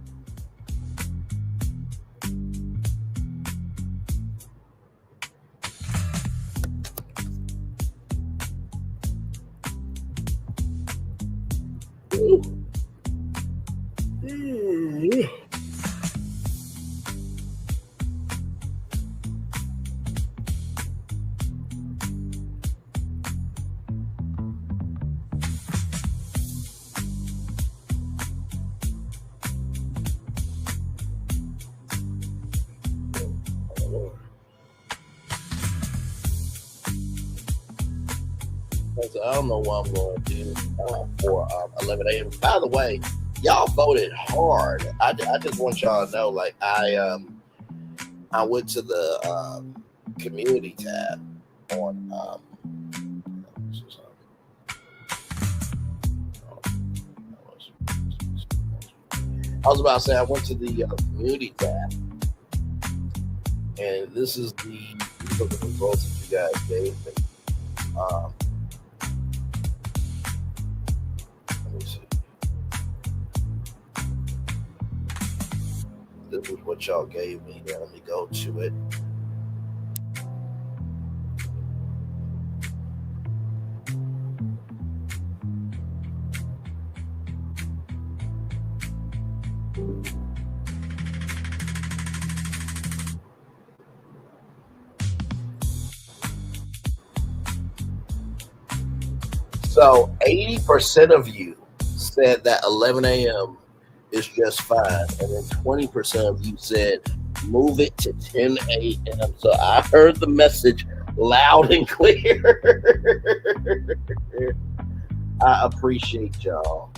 Speaker 2: Lord. I don't know what I'm going to do for 11 a.m. By the way, y'all voted hard. I just want y'all to know, like, I went to the community tab on I was about to say I went to the community tab, and this is the results that you guys gave me. Let me see. This is what y'all gave me. Now let me go to it. So 80% of you said that 11 a.m. is just fine, and then 20% of you said move it to 10 a.m. So I heard the message loud and clear. I appreciate y'all.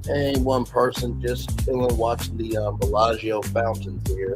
Speaker 2: And one person just chilling, watching the Bellagio fountains here.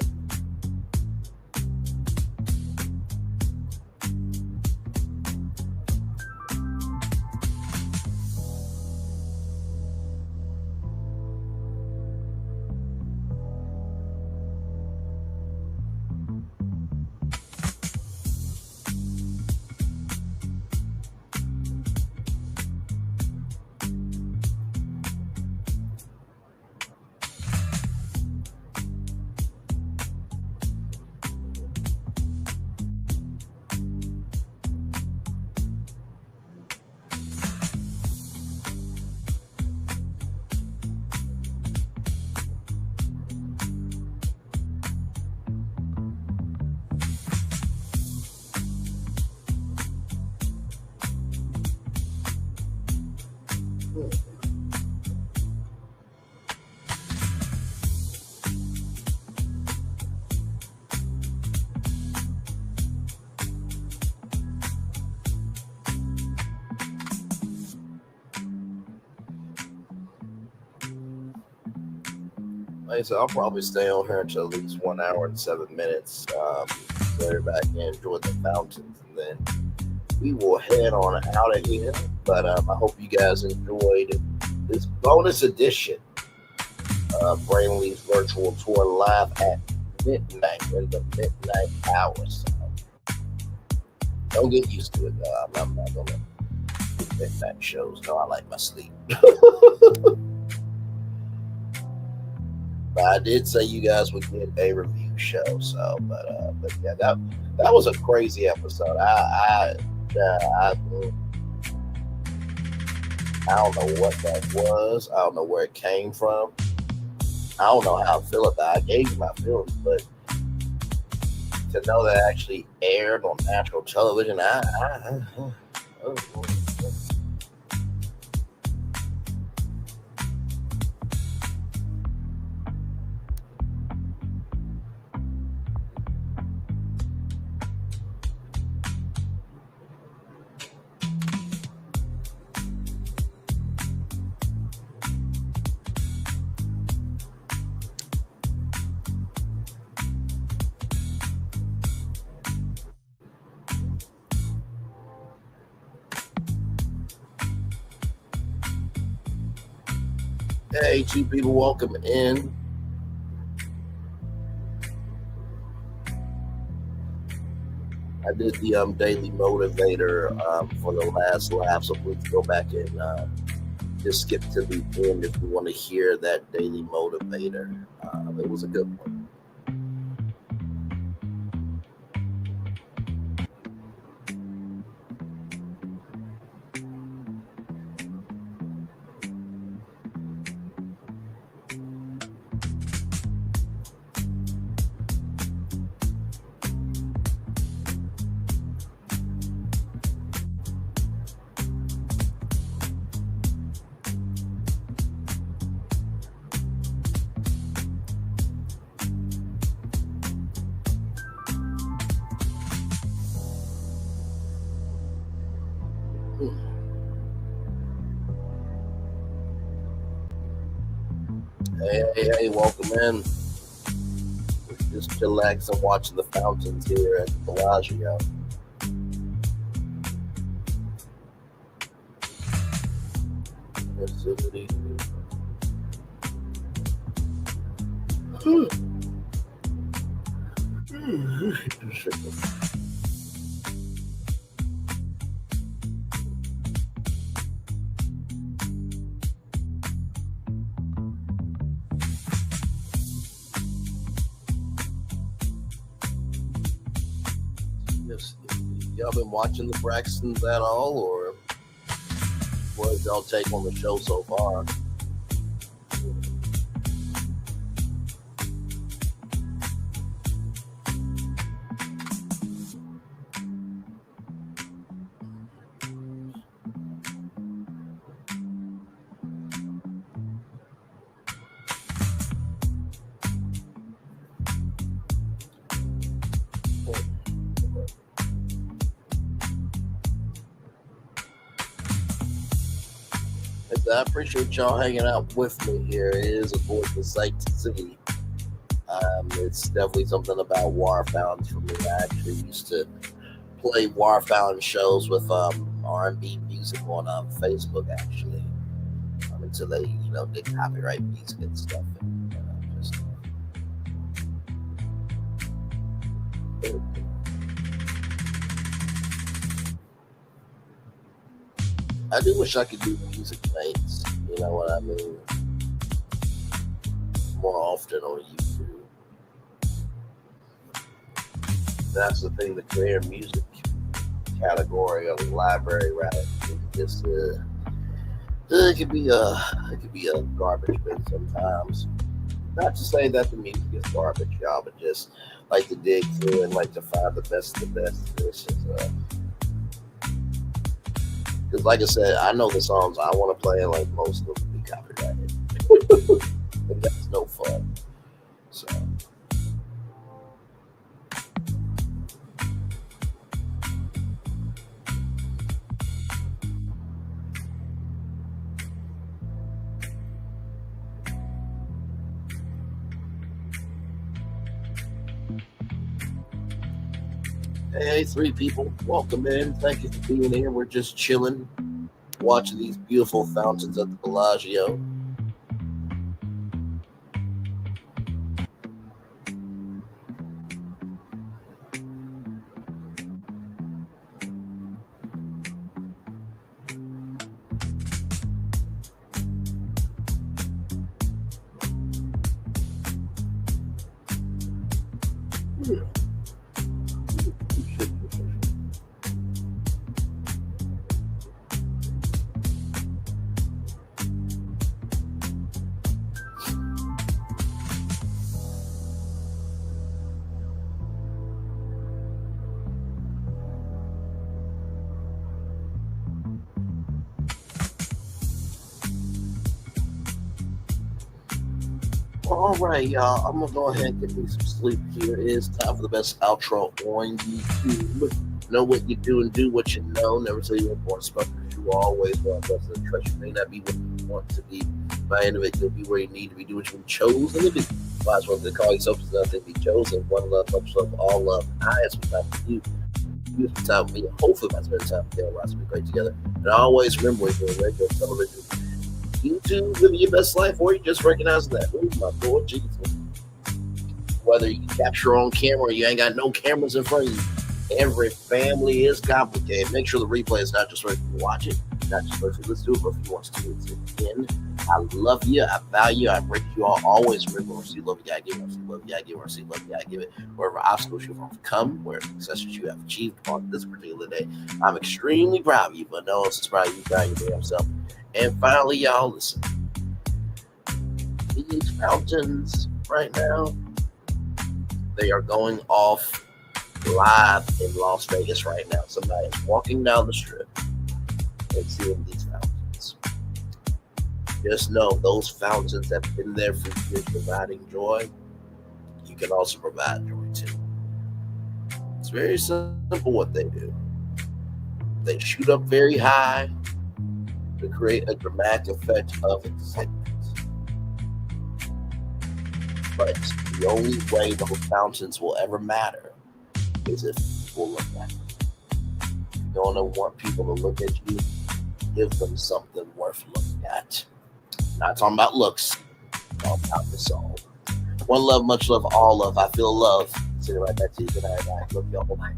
Speaker 2: Like I said, I'll probably stay on here until at least 1 hour and 7 minutes. So everybody can enjoy the fountains, and then we will head on out of here. But I hope you guys enjoyed this bonus edition of Brainley's virtual tour live at midnight, in the midnight hour. So don't get used to it, though. I'm not going to do midnight shows. No, I like my sleep. But I did say you guys would get a review show, so but yeah, that was a crazy episode. I don't know what that was. I don't know where it came from. I don't know how I feel about it. I gave you my feelings, but to know that it actually aired on national television, Hey, two people, welcome in. I did the daily motivator for the last lap, so please go back and just skip to the end if you want to hear that daily motivator. It was a good one. Hey, welcome in. Just chillax and watching the fountains here at the Bellagio. Y'all been watching the Braxtons at all, or what is y'all take on the show so far? I appreciate y'all hanging out with me here. It is, of course, a sight to see. It's definitely something about water fountains for me. I actually used to play water fountain shows with R&B music on Facebook, actually, until they, did copyright music and stuff. I do wish I could do music nights, you know what I mean, more often on YouTube. That's the thing, the career music category of the library, right? It could be a garbage bin sometimes. Not to say that the music is garbage, y'all, but just like to dig through and like to find the best of the best. This is because, like I said, I know the songs I want to play, and like most of them will be copyrighted. And that's no fun. So. Hey, three people, welcome in. Thank you for being here. We're just chilling, watching these beautiful fountains at the Bellagio. All right, y'all. I'm gonna go ahead and get me some sleep here. It is time for the best outro on YouTube. Know what you do and do what you know. Never say you're born special. You always want less than trust. You may not be what you want to be. By the end of it, you'll be where you need to be. Do what you've been chosen to do. Might as well to call yourself nothing. Be chosen. One love, love yourself. All love. I have some time for you. You spend time with me. Hopefully, I spend time with you. We'll be great together. And always remember, when you're doing radio, television, YouTube Living Your Best Life, or you just recognize that. Oh my Lord Jesus. Whether you capture on camera or you ain't got no cameras in front of you, every family is complicated. Make sure the replay is not just for you to watch it, not just for you to listen to it, but if you want to do it again. I love you. I value you. I break you all. Always remember, mercy, love you, I give it. Mercy, love you, I give it. Mercy, love you, I give it. Wherever obstacles you have overcome, wherever successes you have achieved on this particular day, I'm extremely proud of you, but no one's proud of you, proud of your damn self. And finally, y'all, listen. These fountains right now, they are going off live in Las Vegas right now. Somebody is walking down the strip and seeing these fountains. Just know those fountains have been there for years providing joy. You can also provide joy too. It's very simple what they do. They shoot up very high to create a dramatic effect of excitement. But the only way those fountains will ever matter is if people look at them. If you don't want people to look at you, give them something worth looking at. Not talking about looks, talking about the soul. One love, much love, all love. I feel love. Sitting right back to you. Good night. I love you all. Bye.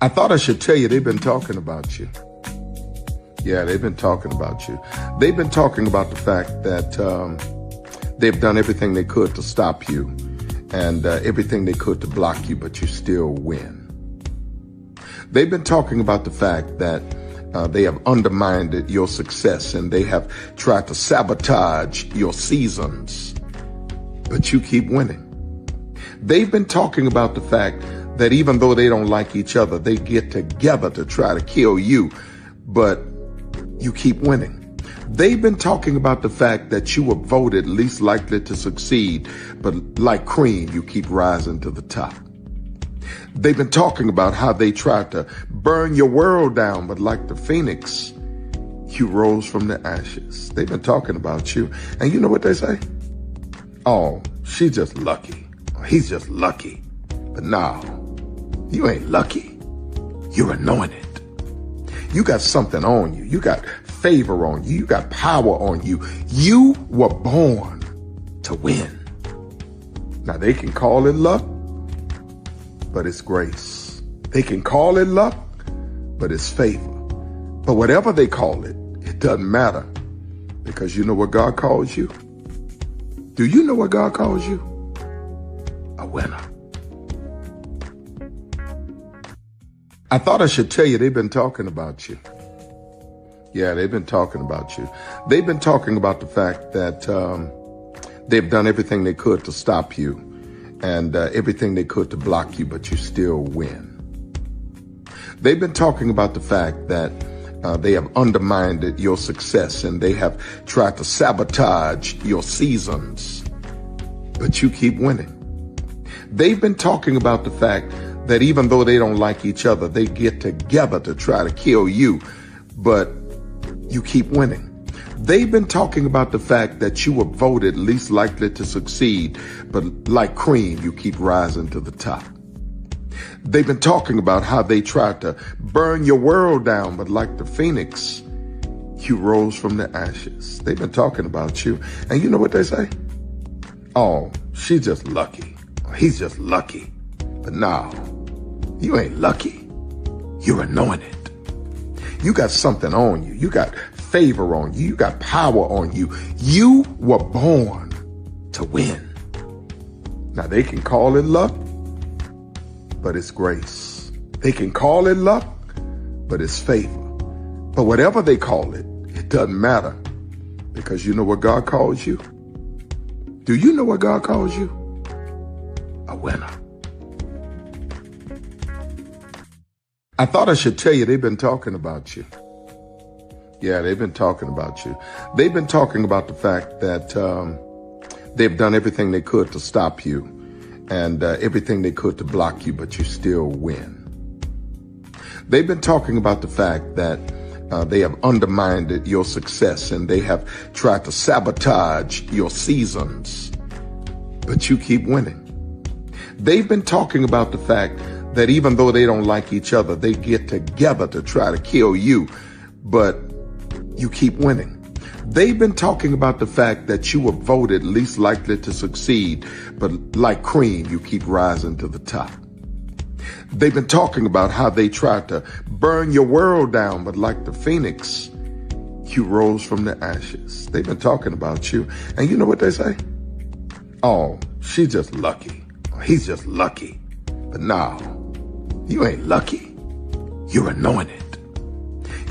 Speaker 13: I thought I should tell you they've been talking about you. Yeah, they've been talking about you. They've been talking about the fact that they've done everything they could to stop you and everything they could to block you, but you still win. They've been talking about the fact that they have undermined your success and they have tried to sabotage your seasons, but you keep winning. They've been talking about the fact that even though they don't like each other, they get together to try to kill you, but you keep winning. They've been talking about the fact that you were voted least likely to succeed, but like cream, you keep rising to the top. They've been talking about how they tried to burn your world down, but like the phoenix, you rose from the ashes. They've been talking about you. And you know what they say? Oh, she's just lucky. He's just lucky. But no, you ain't lucky. You're anointed. You got something on you. You got favor on you. You got power on you. You were born to win. Now they can call it luck, but it's grace. They can call it luck, but it's favor. But whatever they call it, it doesn't matter, because you know what God calls you? Do you know what God calls you? A winner. I thought I should tell you they've been talking about you. Yeah, they've been talking about you. They've been talking about the fact that they've done everything they could to stop you and everything they could to block you, but you still win. They've been talking about the fact that they have undermined your success and they have tried to sabotage your seasons, but you keep winning. They've been talking about the fact that even though they don't like each other, they get together to try to kill you, but you keep winning. They've been talking about the fact that you were voted least likely to succeed, but like cream, you keep rising to the top. They've been talking about how they tried to burn your world down, but like the phoenix, you rose from the ashes. They've been talking about you. And you know what they say? Oh, she's just lucky. He's just lucky. But no, you ain't lucky. You're anointed. You got something on you. You got favor on you. You got power on you. You were born to win. Now they can call it luck, but it's grace. They can call it luck, but it's favor. But whatever they call it, it doesn't matter, because you know what God calls you? Do you know what God calls you? A winner. I thought I should tell you they've been talking about you. Yeah, they've been talking about you. They've been talking about the fact that they've done everything they could to stop you and everything they could to block you, but you still win. They've been talking about the fact that they have undermined your success and they have tried to sabotage your seasons, but you keep winning. They've been talking about the fact that even though they don't like each other, they get together to try to kill you, but you keep winning. They've been talking about the fact that you were voted least likely to succeed, but like cream, you keep rising to the top. They've been talking about how they tried to burn your world down, but like the phoenix, you rose from the ashes. They've been talking about you, and you know what they say? Oh, she's just lucky. He's just lucky. But no, you ain't lucky. You're anointed.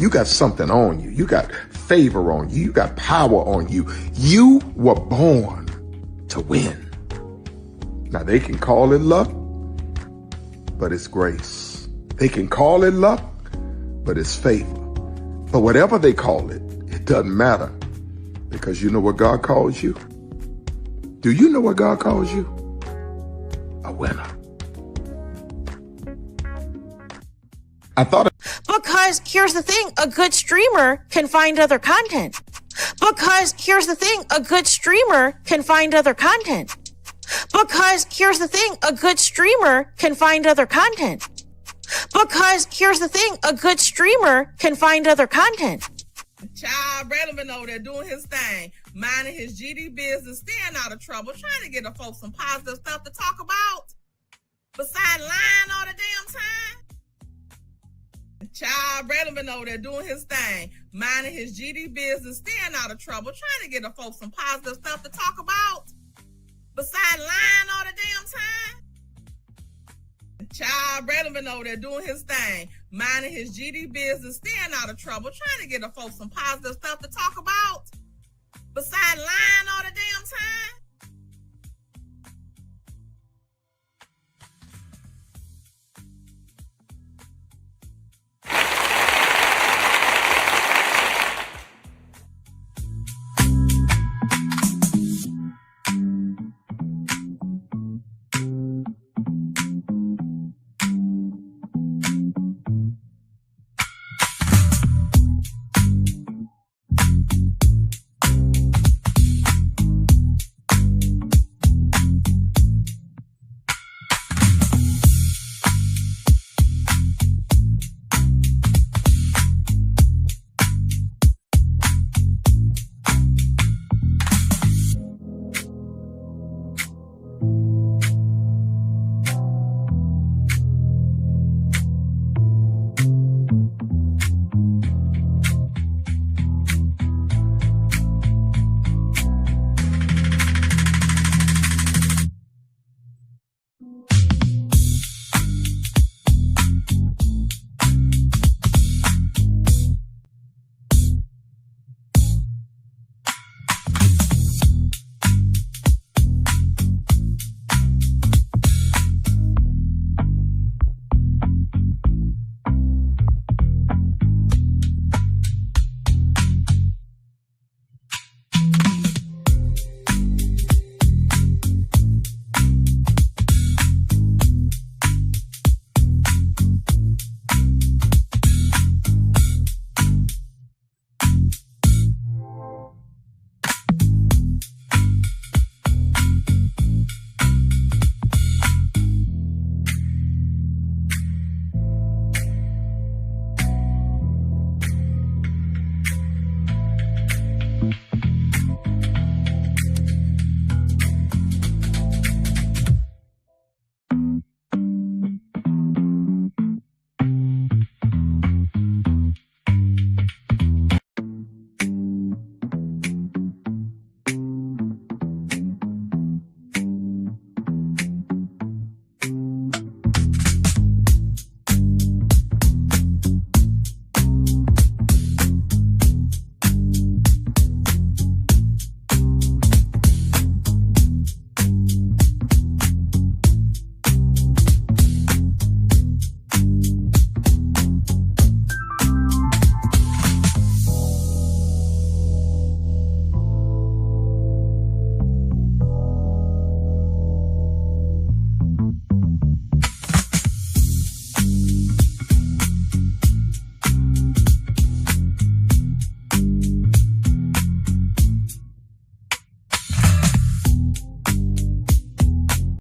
Speaker 13: You got something on you. You got favor on you. You got power on you. You were born to win. Now, they can call it luck, but it's grace. They can call it luck, but it's favor. But whatever they call it, it doesn't matter, because you know what God calls you? Do you know what God calls you? A winner.
Speaker 14: Because here's the thing, a good streamer can find other content. Because here's the thing, a good streamer can find other content. Because here's the thing, a good streamer can find other content. Because here's the thing, a good streamer can find other content.
Speaker 15: Child, Braxton been over there doing his thing, minding his GD business, staying out of trouble, trying to get the folks some positive stuff to talk about, besides lying all the damn time. Child, Braxton been over there doing his thing, minding his GD business, staying out of trouble, trying to get the folks some positive stuff to talk about, besides lying all the damn time. Child, Braxton been over there doing his thing, minding his GD business, staying out of trouble, trying to get the folks some positive stuff to talk about, besides lying all the damn time.